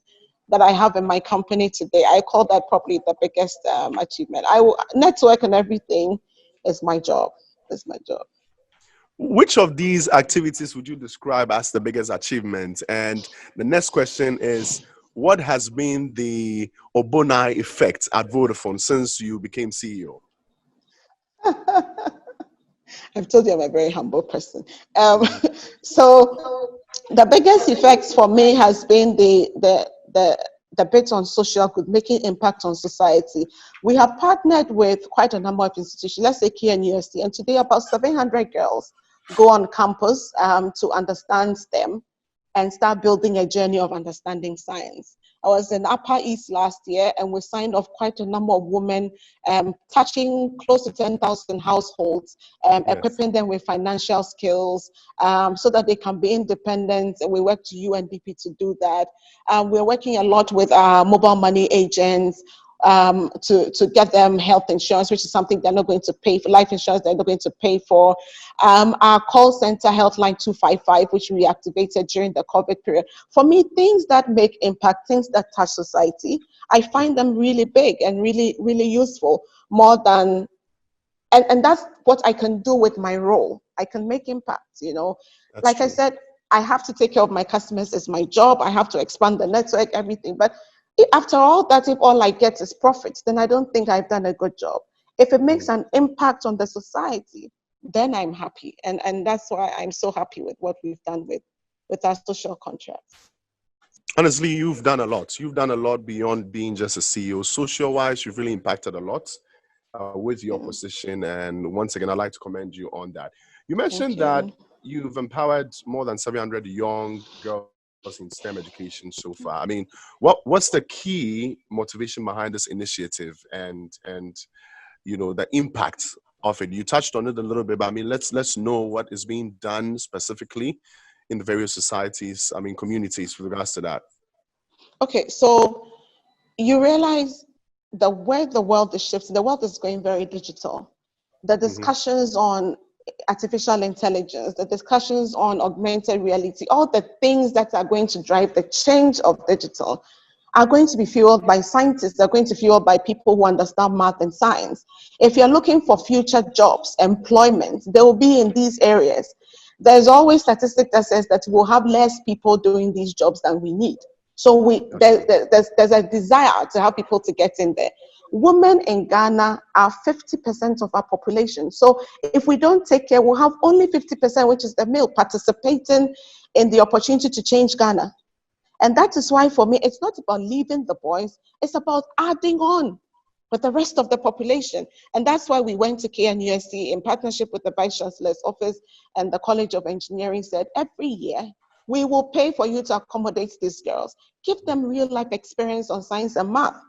that I have in my company today. I call that probably the biggest achievement. Network and everything is my job. It's my job. Which of these activities would you describe as the biggest achievement? And the next question is, what has been the Obo-Nai effect at Vodafone since you became CEO? I've told you I'm a very humble person. So the biggest effects for me has been the bit on social good, making impact on society. We have partnered with quite a number of institutions, let's say KNUST, and today about 700 girls go on campus to understand STEM and start building a journey of understanding science. I was in Upper East last year, and we signed off quite a number of women, touching close to 10,000 households, equipping them with financial skills so that they can be independent. And we work to UNDP to do that. We're working a lot with our mobile money agents. to get them health insurance, which is something they're not going to pay for, life insurance they're not going to pay for. Our call center Healthline 255, which we activated during the COVID period. For me, things that make impact, things that touch society, I find them really big and really, really useful, more than, and that's what I can do with my role. I can make impact, you know. That's like true. I said, I have to take care of my customers. It's my job. I have to expand the network, everything. But after all that, if all I get is profit, then I don't think I've done a good job. If it makes an impact on the society, then I'm happy. And that's why I'm so happy with what we've done with our social contracts. Honestly, you've done a lot. You've done a lot beyond being just a CEO. Social wise, you've really impacted a lot with your Yeah. position. And once again, I'd like to commend you on that. You Thank mentioned that you. you've empowered more than 700 young girls in STEM education so far. I mean, what's the key motivation behind this initiative and the impact of it? You touched on it a little bit, but I mean, let's know what is being done specifically in the various societies, I mean, communities with regards to that. Okay, so you realize the way the world is shifting, the world is going very digital. The Hmm. discussions on artificial intelligence, the discussions on augmented reality, all the things that are going to drive the change of digital are going to be fueled by scientists, are going to be fueled by people who understand math and science. If you're looking for future jobs, employment, they will be in these areas. There's always statistics that says that we'll have less people doing these jobs than we need. So That's true. there's a desire to have people to get in there. Women in Ghana are 50% of our population. So if we don't take care, we'll have only 50%, which is the male, participating in the opportunity to change Ghana. And that is why, for me, it's not about leaving the boys, it's about adding on with the rest of the population. And that's why we went to KNUST in partnership with the Vice Chancellor's Office and the College of Engineering, said every year, we will pay for you to accommodate these girls, give them real life experience on science and math.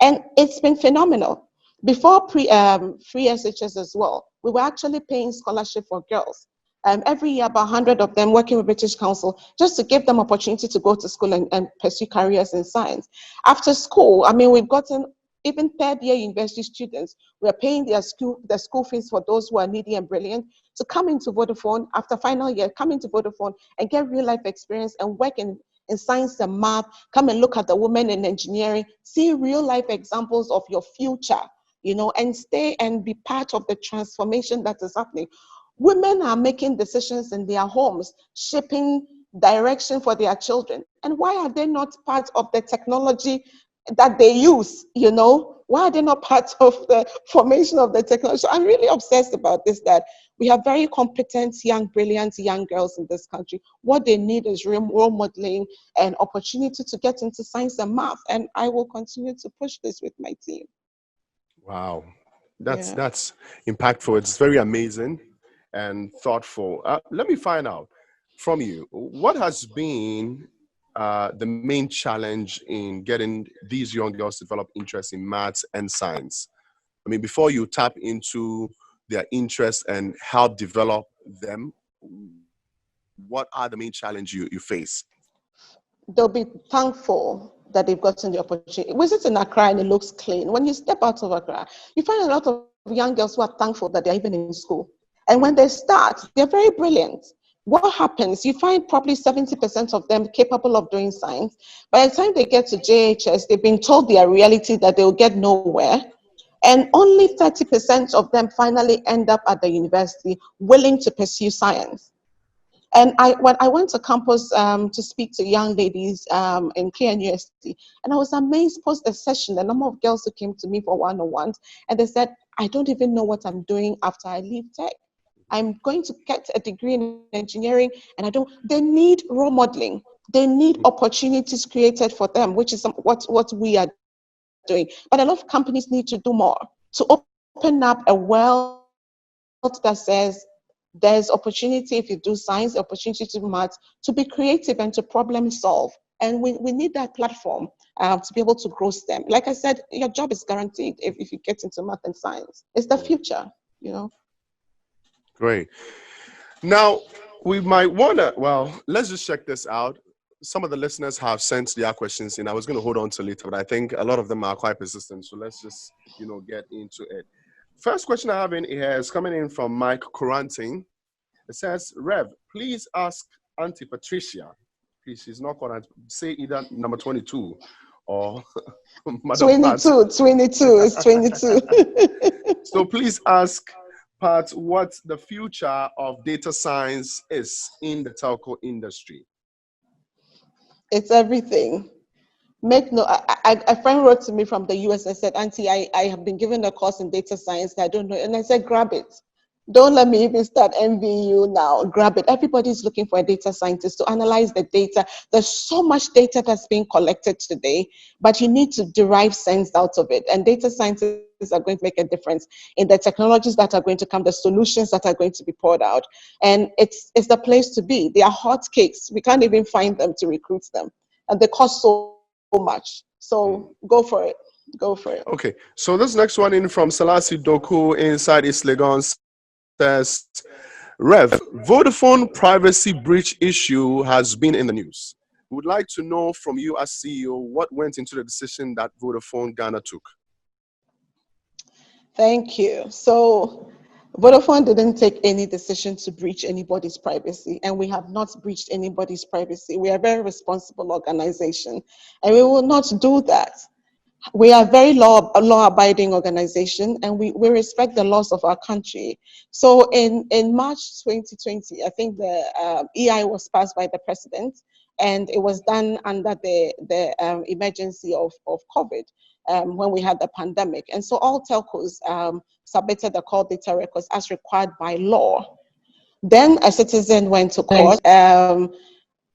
And it's been phenomenal. Before free SHS as well, we were actually paying scholarship for girls. Every year, about 100 of them working with British Council, just to give them opportunity to go to school and pursue careers in science. After school, I mean, we've gotten even third year university students, we're paying their school fees for those who are needy and brilliant to come into Vodafone after final year, come into Vodafone and get real life experience and work in science and math, come and look at the women in engineering, see real life examples of your future, you know, and stay and be part of the transformation that is happening. Women are making decisions in their homes, shaping direction for their children. And why are they not part of the technology that they use, you know? Why are they not part of the formation of the technology? So I'm really obsessed about this, that we have very competent, young, brilliant young girls in this country. What they need is role modeling and opportunity to get into science and math. And I will continue to push this with my team. Wow, Yeah. that's impactful. It's very amazing and thoughtful. Let me find out from you, what has been the main challenge in getting these young girls to develop interest in maths and science? I mean, before you tap into their interest and help develop them, what are the main challenges you face? They'll be thankful that they've gotten the opportunity. Visit in Accra and it looks clean. When you step out of Accra, you find a lot of young girls who are thankful that they're even in school. And when they start, they're very brilliant. What happens? You find probably 70% of them capable of doing science. By the time they get to JHS, they've been told their reality that they'll get nowhere. And only 30% of them finally end up at the university willing to pursue science. And when I went to campus to speak to young ladies in KNUST, and I was amazed post the session, the number of girls who came to me for one-on-ones, and they said, I don't even know what I'm doing after I leave tech. I'm going to get a degree in engineering, and they need role modeling. They need opportunities created for them, which is what we are doing. But a lot of companies need to do more to open up a world that says, there's opportunity if you do science, opportunity to do maths, to be creative and to problem solve. And we need that platform to be able to grow STEM. Like I said, your job is guaranteed if you get into math and science. It's the future, you know. Great. Now, we might want to, well, let's just check this out. some of the listeners have sent their questions in. I was going to hold on to later, but I think a lot of them are quite persistent. So let's just, get into it. First question I have in here is coming in from Mike Coranting. It says, Rev, please ask Auntie Patricia. Please, she's not called, say either number 22 or Mother 22, 22 is 22. So please ask Pat what the future of data science is in the telco industry. It's everything. A friend wrote to me from the US and said, Auntie, I have been given a course in data science. I don't know. And I said, grab it. Don't let me even start envying you now. Grab it. Everybody's looking for a data scientist to analyze the data. There's so much data that's being collected today, but you need to derive sense out of it. And data scientists are going to make a difference in the technologies that are going to come, the solutions that are going to be poured out. And it's the place to be. They are hot cakes. We can't even find them to recruit them. And they cost so much. So go for it. Go for it. Okay. So this next one in from Salasi Doku inside East Legon says, Rev, Vodafone privacy breach issue has been in the news. We would like to know from you as CEO what went into the decision that Vodafone Ghana took. Thank you. So Vodafone didn't take any decision to breach anybody's privacy, and we have not breached anybody's privacy. We are a very responsible organization, and we will not do that. We are a very law-abiding organization, and we respect the laws of our country. So in March 2020, I think the EI was passed by the president, and it was done under the emergency of COVID when we had the pandemic. And so all telcos submitted the call data records as required by law. Then a citizen went to court.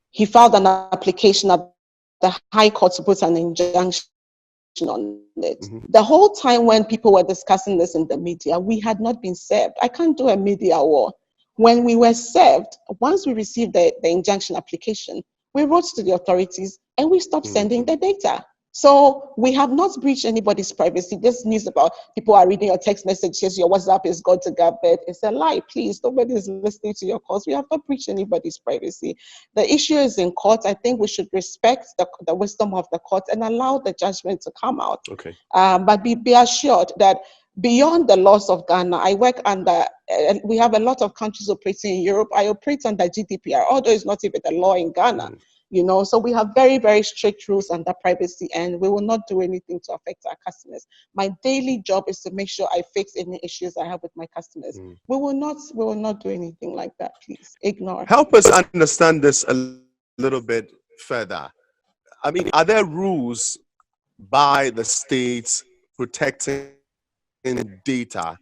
He filed an application at the High Court to put an injunction on it. The whole time when people were discussing this in the media, we had not been served. I can't do a media war. When we were served, once we received the injunction application, we wrote to the authorities and we stopped sending the data. So we have not breached anybody's privacy. This news about people are reading your text messages, your WhatsApp is gone to Garbet. It's a lie, please. Nobody is listening to your calls. We have not breached anybody's privacy. The issue is in court. I think we should respect the wisdom of the court and allow the judgment to come out. Okay. But be assured that beyond the laws of Ghana, I work under, we have a lot of countries operating in Europe. I operate under GDPR, although it's not even the law in Ghana. So we have very, very strict rules under privacy, and we will not do anything to affect our customers. My daily job is to make sure I fix any issues I have with my customers. We will not do anything like that, please. Ignore. Help us understand this a little bit further. I mean, are there rules by the states protecting data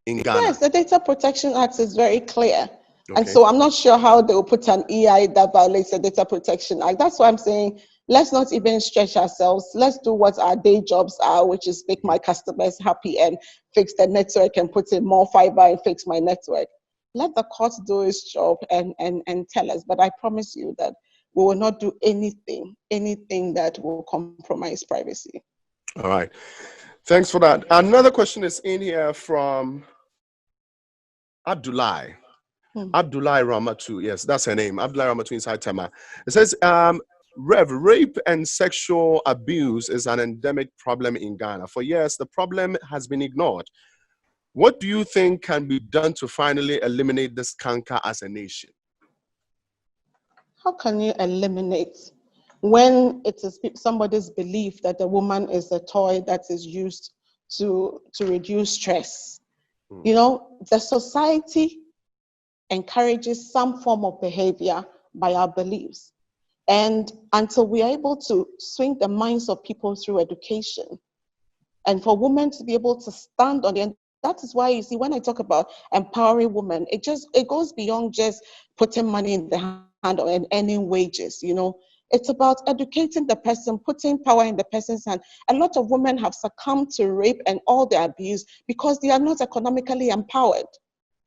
in Ghana? Yes, the Data Protection Act is very clear. And so I'm not sure how they will put an EI that violates the Data Protection Act. That's why I'm saying, let's not even stretch ourselves. Let's do what our day jobs are, which is make my customers happy and fix the network and put in more fiber and fix my network. Let the court do its job and tell us. But I promise you that we will not do anything that will compromise privacy. All right. Thanks for that. Another question is in here from Abdullah. Abdullah Ramatu, yes, that's her name. Abdullah Ramatu inside Tema. It says, Rev, rape and sexual abuse is an endemic problem in Ghana. For years, the problem has been ignored. What do you think can be done to finally eliminate this canker as a nation? How can you eliminate when it is somebody's belief that a woman is a toy that is used to reduce stress? The society encourages some form of behavior by our beliefs. And until we are able to swing the minds of people through education, and for women to be able to stand on the end, that is why you see when I talk about empowering women, it goes beyond just putting money in the hand and earning wages. It's about educating the person, putting power in the person's hand. A lot of women have succumbed to rape and all the abuse because they are not economically empowered.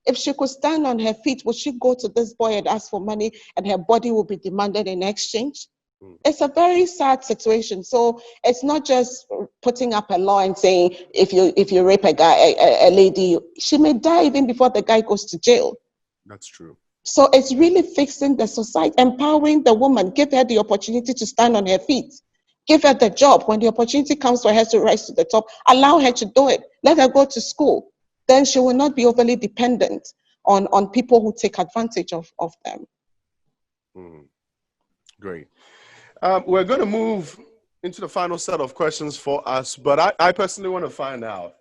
If she could stand on her feet, would she go to this boy and ask for money and her body will be demanded in exchange? It's a very sad situation. So it's not just putting up a law and saying if you rape a lady, she may die even before the guy goes to jail. That's true. So it's really fixing the society, empowering the woman, give her the opportunity to stand on her feet, give her the job. When the opportunity comes for her to rise to the top, allow her to do it. Let her go to school. Then she will not be overly dependent on people who take advantage of them. Great. We're going to move into the final set of questions for us, but I personally want to find out,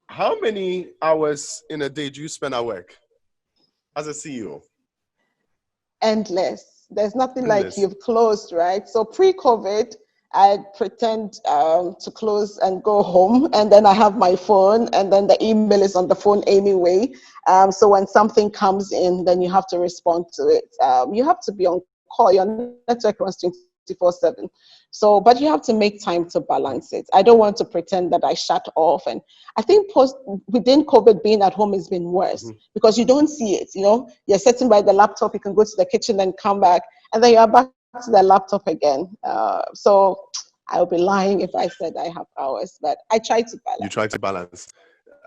how many hours in a day do you spend at work as a CEO? Endless. There's nothing Endless. like you've closed, right? So pre-COVID, I pretend to close and go home, and then I have my phone, and then the email is on the phone anyway. So when something comes in, then you have to respond to it. You have to be on call. Your network runs 24/7. So, but you have to make time to balance it. I don't want to pretend that I shut off. And I think within COVID, being at home has been worse because you don't see it. You know, you're sitting by the laptop, you can go to the kitchen and come back, and then you're back to the laptop again. So I would be lying if I said I have hours, but I try to balance. You try to balance.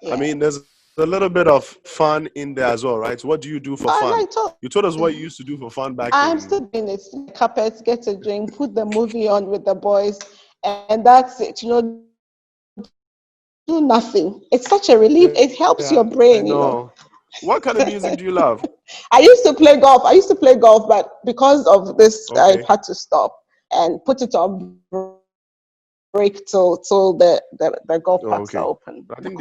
Yeah. I mean, there's a little bit of fun in there as well, right? What do you do for fun? You told us what you used to do for fun back then. I'm still doing it. Carpets, get a drink, put the movie on with the boys, and that's it. You know, do nothing. It's such a relief. It helps your brain, you know. What kind of music do you love? I used to play golf, but because of this, I've had to stop and put it on break till the golf parks are open. I think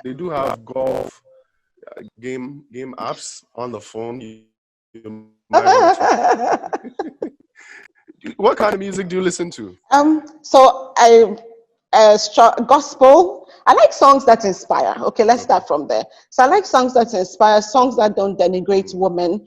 they do have golf game apps on the phone. You might want to. What kind of music do you listen to? So gospel. I like songs that inspire. Okay, let's start from there. So I like songs that inspire, songs that don't denigrate women,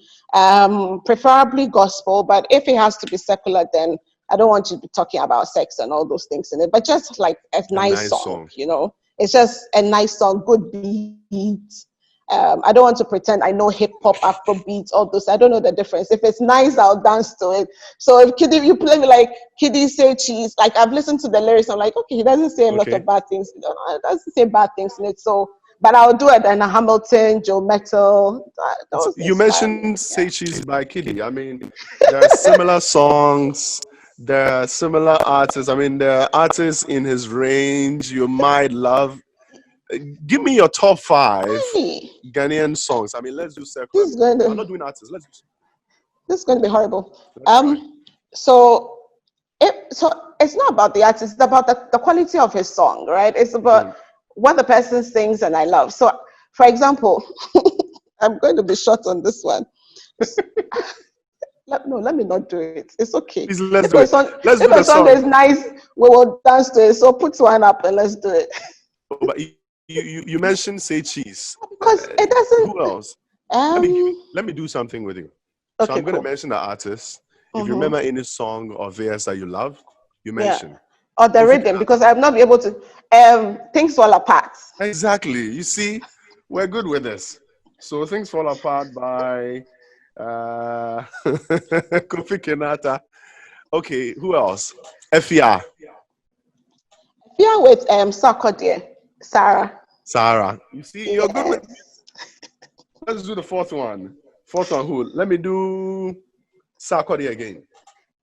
preferably gospel. But if it has to be secular, then I don't want you to be talking about sex and all those things in it. But just like a nice song, you know. It's just a nice song, good beat. I don't want to pretend I know hip hop, Afro beats, all those. I don't know the difference. If it's nice, I'll dance to it. So if you play me like Kiddy say cheese, like I've listened to the lyrics, I'm like, okay, he doesn't say a lot of bad things. He doesn't say bad things in it. So, but I'll do it. And Hamilton, Joe Metal. You mentioned Say Cheese by Kiddy. I mean, there are similar songs. There are similar artists. I mean, there are artists in his range you might love. Give me your top 5 Ghanaian songs. I mean, let's do circle. I'm not doing artists. Let's do. This is going to be horrible. So it's not about the artist. It's about the quality of his song, right? It's about what the person sings and I love. So, for example, I'm going to be short on this one. Let me not do it. It's okay. Please, let's do it. If a song is nice, we will dance to it. So put one up and let's do it. But you mentioned Say Cheese. Because it doesn't. Who else? Let me do something with you. So I'm going to mention the artist. If you remember any song or verse that you love, you mention. Or the rhythm, because I've not been able to. Things Fall Apart. Exactly. You see, we're good with this. So Things Fall Apart by Kofi Kenata. Okay, who else? FER. FER with Sarkodie. Sarah. You see, you're good with. Let's do the fourth one. Who? Let me do Sarkodie again.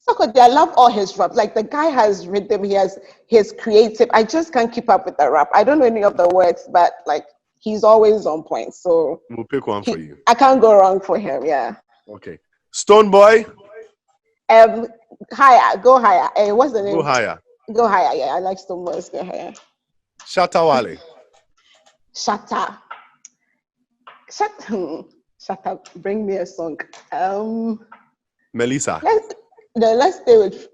Sarkodie, I love all his raps. Like the guy has rhythm, he has his creative. I just can't keep up with the rap. I don't know any of the words, but like he's always on point. So we'll pick one for you. I can't go wrong for him. Yeah. Okay. Stone Boy. Higher. Go higher. What's the name? Go higher. Go higher. Yeah, I like Stone Boys. Go higher. Shatta Wale. Shatta. Bring me a song. Melissa. Let's stay with.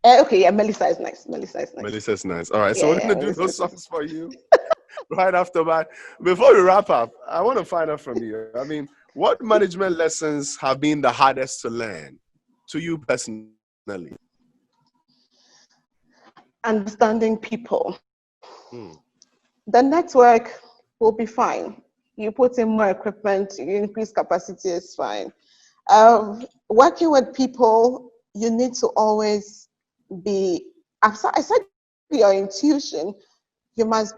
Okay, yeah, Melissa is nice. Melissa's nice. All right, so we're gonna do those songs for you right after that. Before we wrap up, I want to find out from you. I mean, what management lessons have been the hardest to learn to you personally? Understanding people. The network will be fine. You put in more equipment, you increase capacity, it's fine. Working with people, you need to always be, aside your intuition, you must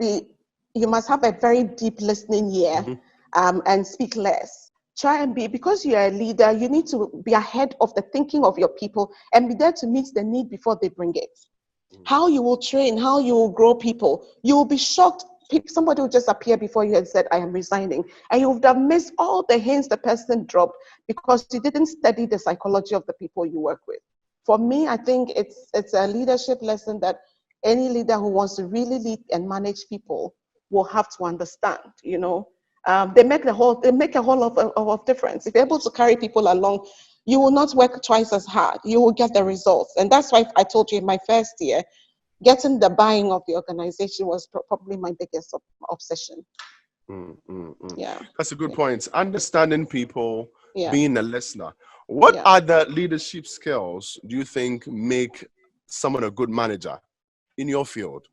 have a very deep listening ear and speak less. try and be, because you're a leader, you need to be ahead of the thinking of your people and be there to meet the need before they bring it. How you will train, how you will grow people. You will be shocked. Somebody will just appear before you and said, I am resigning. And you would have missed all the hints the person dropped because you didn't study the psychology of the people you work with. For me, I think it's a leadership lesson that any leader who wants to really lead and manage people will have to understand, you know. They make a whole lot of difference. If you're able to carry people along, you will not work twice as hard. You will get the results. And that's why I told you in my first year, getting the buying of the organization was probably my biggest obsession. Yeah. That's a good point. Understanding people, Yeah. being a listener. What other leadership skills do you think make someone a good manager in your field?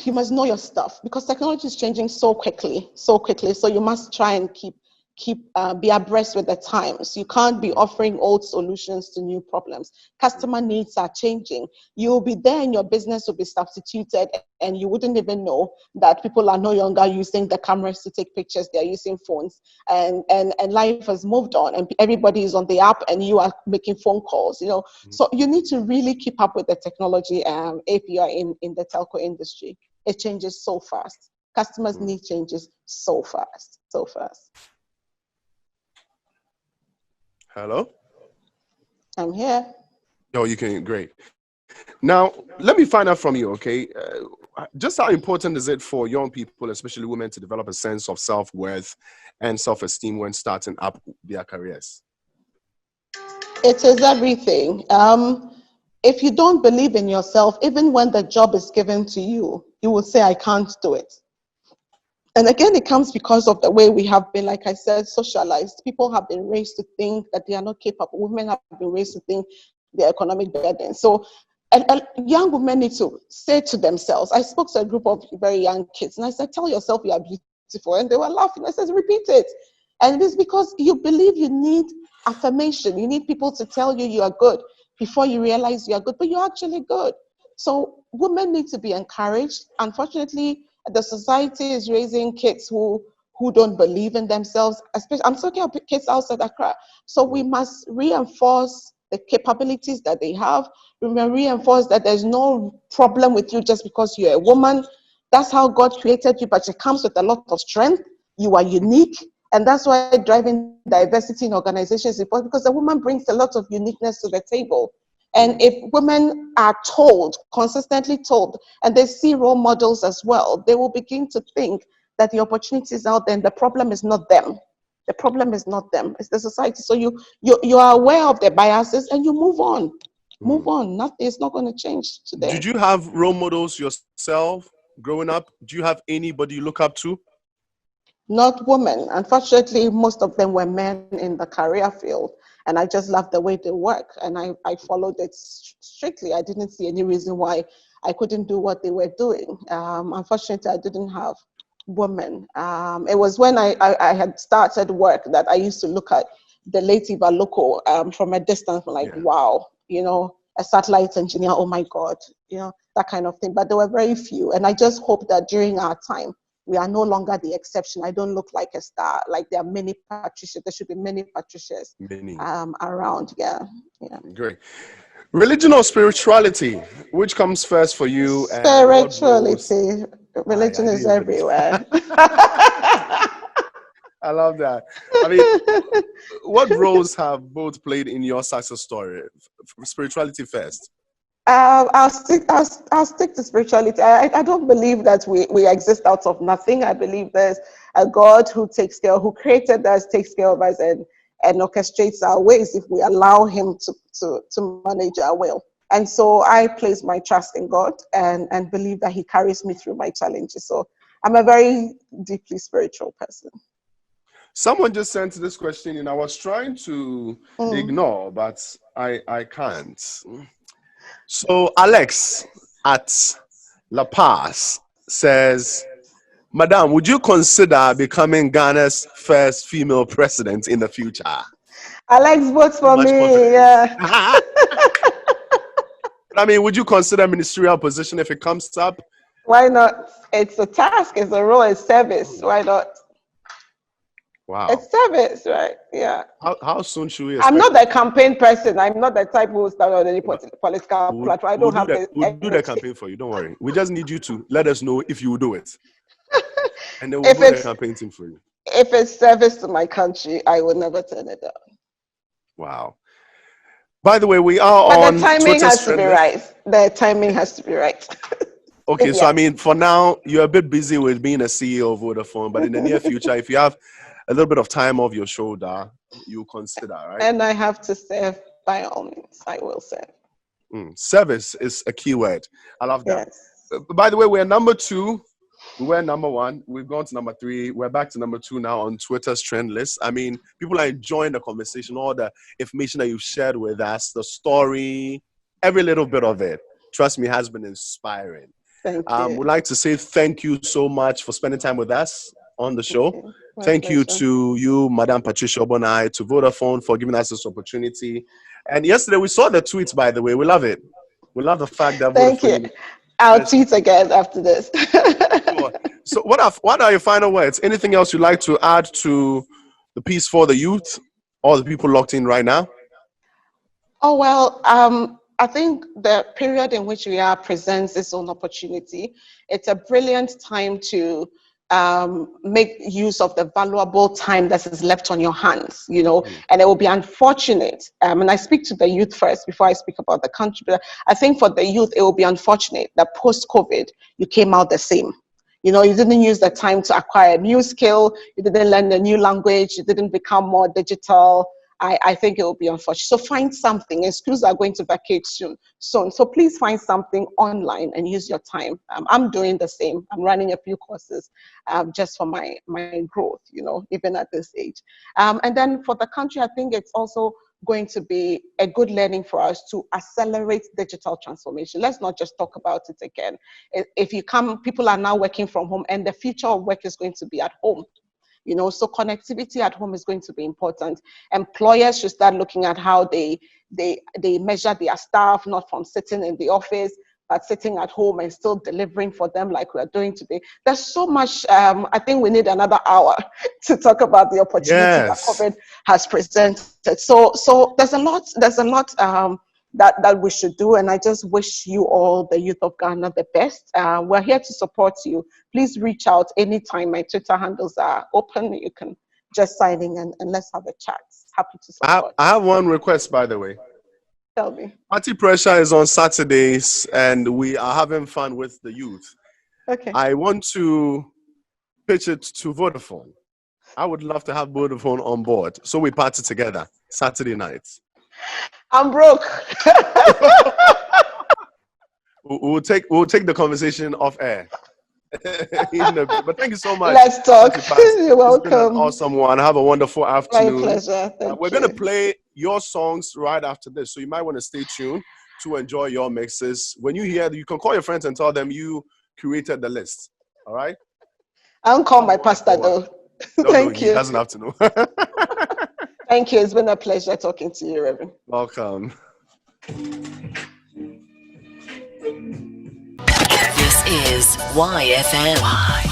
You must know your stuff because technology is changing so quickly. So you must try and be abreast with the times. You can't be offering old solutions to new problems. Customer needs are changing. You'll be there and your business will be substituted and you wouldn't even know that people are no longer using the cameras to take pictures. They're using phones and life has moved on and everybody is on the app and you are making phone calls, you know. So you need to really keep up with the technology API in the telco industry. It changes so fast. Customers need changes so fast. Hello? I'm here. Oh, you can. Great. Now, let me find out from you, okay? Just how important is it for young people, especially women, to develop a sense of self-worth and self-esteem when starting up their careers? It is everything. If you don't believe in yourself, even when the job is given to you, you will say, I can't do it. And again, it comes because of the way we have been, like I said, socialized. People have been raised to think that they are not capable. Women have been raised to think they're economic burden. So young women need to say to themselves, I spoke to a group of very young kids and I said, tell yourself you are beautiful. And they were laughing. I said, repeat it. And it is because you believe you need affirmation. You need people to tell you you are good before you realize you are good, but you're actually good. So women need to be encouraged. Unfortunately, the society is raising kids who don't believe in themselves. Especially, I'm talking about kids outside Accra. So we must reinforce the capabilities that they have. We must reinforce that there's no problem with you just because you're a woman. That's how God created you, but it comes with a lot of strength. You are unique. And that's why driving diversity in organizations is important because the woman brings a lot of uniqueness to the table. And if women are told, consistently told, and they see role models as well, they will begin to think that the opportunity is out there and the problem is not them. The problem is not them, it's the society. So you are aware of the biases and you move on. Move on. Nothing is not going to change today. Did you have role models yourself growing up? Do you have anybody you look up to? Not women. Unfortunately, most of them were men in the career field. And I just loved the way they work. And I followed it strictly. I didn't see any reason why I couldn't do what they were doing. Unfortunately, I didn't have women. It was when I had started work that I used to look at the late Eva Loco from a distance, like, wow, you know, a satellite engineer, oh my God, you know, that kind of thing. But there were very few. And I just hope that during our time, we are no longer the exception. I don't look like a star. Like there are many Patricias. There should be many Patricias around. Yeah. Great. Religion or spirituality? Which comes first for you? Spirituality. Religion is everywhere. I love that. I mean, what roles have both played in your success story? Spirituality first. I'll stick to spirituality. I don't believe that we exist out of nothing. I believe there's a God who created us, takes care of us, and orchestrates our ways if we allow him to manage our will. And so I place my trust in God and believe that he carries me through my challenges. So I'm a very deeply spiritual person. Someone just sent this question and I was trying to ignore, but I can't. So Alex at La Paz says, Madam, would you consider becoming Ghana's first female president in the future? Alex votes for me. Yeah. I mean, would you consider a ministerial position if it comes up? Why not? It's a task, it's a role, it's service. Why not? Wow. It's service, right? Yeah. How soon should we I'm expect? not the campaign person. I'm not the type who will start on any political platform. I don't have the We'll do the energy. campaign for you. Don't worry. We just need you to let us know if you will do it, and then we'll If do the it's campaign team for you. if it's service to my country, I will never turn it down. Wow. By the way, we are But on the timing Twitter's has to trend be list. right. The timing has to be right. Okay, so Yeah. I mean, for now, you're a bit busy with being a CEO of Vodafone, but in the near future, if you have a little bit of time off your shoulder, you consider, right? And I have to serve by all means. I will serve. Service is a key word. I love that. Yes. By the way, we're number 2. We were number 1. We've gone to number 3. We're back to number 2 now on Twitter's trend list. I mean, people are enjoying the conversation, all the information that you've shared with us, the story, every little bit of it. Trust me, has been inspiring. Thank you. We'd like to say thank you so much for spending time with us on the show. Thank you pleasure. to you, Madam Patricia Obo-Nai, to Vodafone for giving us this opportunity. And yesterday we saw the tweets, by the way. We love it. We love the fact that Thank Vodafone. you. I'll tweet again after this. Sure. So what are your final words? Anything else you'd like to add to the piece for the youth or the people locked in right now? Oh, well, I think the period in which we are presents its own opportunity. It's a brilliant time to make use of the valuable time that is left on your hands, and it will be unfortunate. And I speak to the youth first before I speak about the country, but I think for the youth, it will be unfortunate that post-COVID, you came out the same. You didn't use the time to acquire a new skill, you didn't learn a new language, you didn't become more digital. I think it will be unfortunate. So find something, and schools are going to vacate soon. So please find something online and use your time. I'm doing the same. I'm running a few courses just for my growth, even at this age. And then for the country, I think it's also going to be a good learning for us to accelerate digital transformation. Let's not just talk about it again. If you come, people are now working from home, and the future of work is going to be at home. So connectivity at home is going to be important. Employers should start looking at how they measure their staff, not from sitting in the office, but sitting at home and still delivering for them like we are doing today. There's so much. I think we need another hour to talk about the opportunity that COVID has presented. So there's a lot that we should do, and I just wish you all, the youth of Ghana, the best. We're here to support you. Please reach out anytime. My Twitter handles are open. You can just sign in and let's have a chat. Happy to support. I have one request, by the way. Tell me. Party Pressure is on Saturdays, and we are having fun with the youth. Okay. I want to pitch it to Vodafone. I would love to have Vodafone on board, so we party together Saturday nights. I'm broke. We'll take the conversation off air. But thank you so much. Let's talk. You're welcome. It's been an awesome one. Have a wonderful afternoon. My pleasure. We're going to play your songs right after this, so you might want to stay tuned to enjoy your mixes. When you hear, you can call your friends and tell them you curated the list. All right? I don't call my pastor though. Thank you. He doesn't have to know. Thank you. It's been a pleasure talking to you, Reverend. Welcome. This is YFM.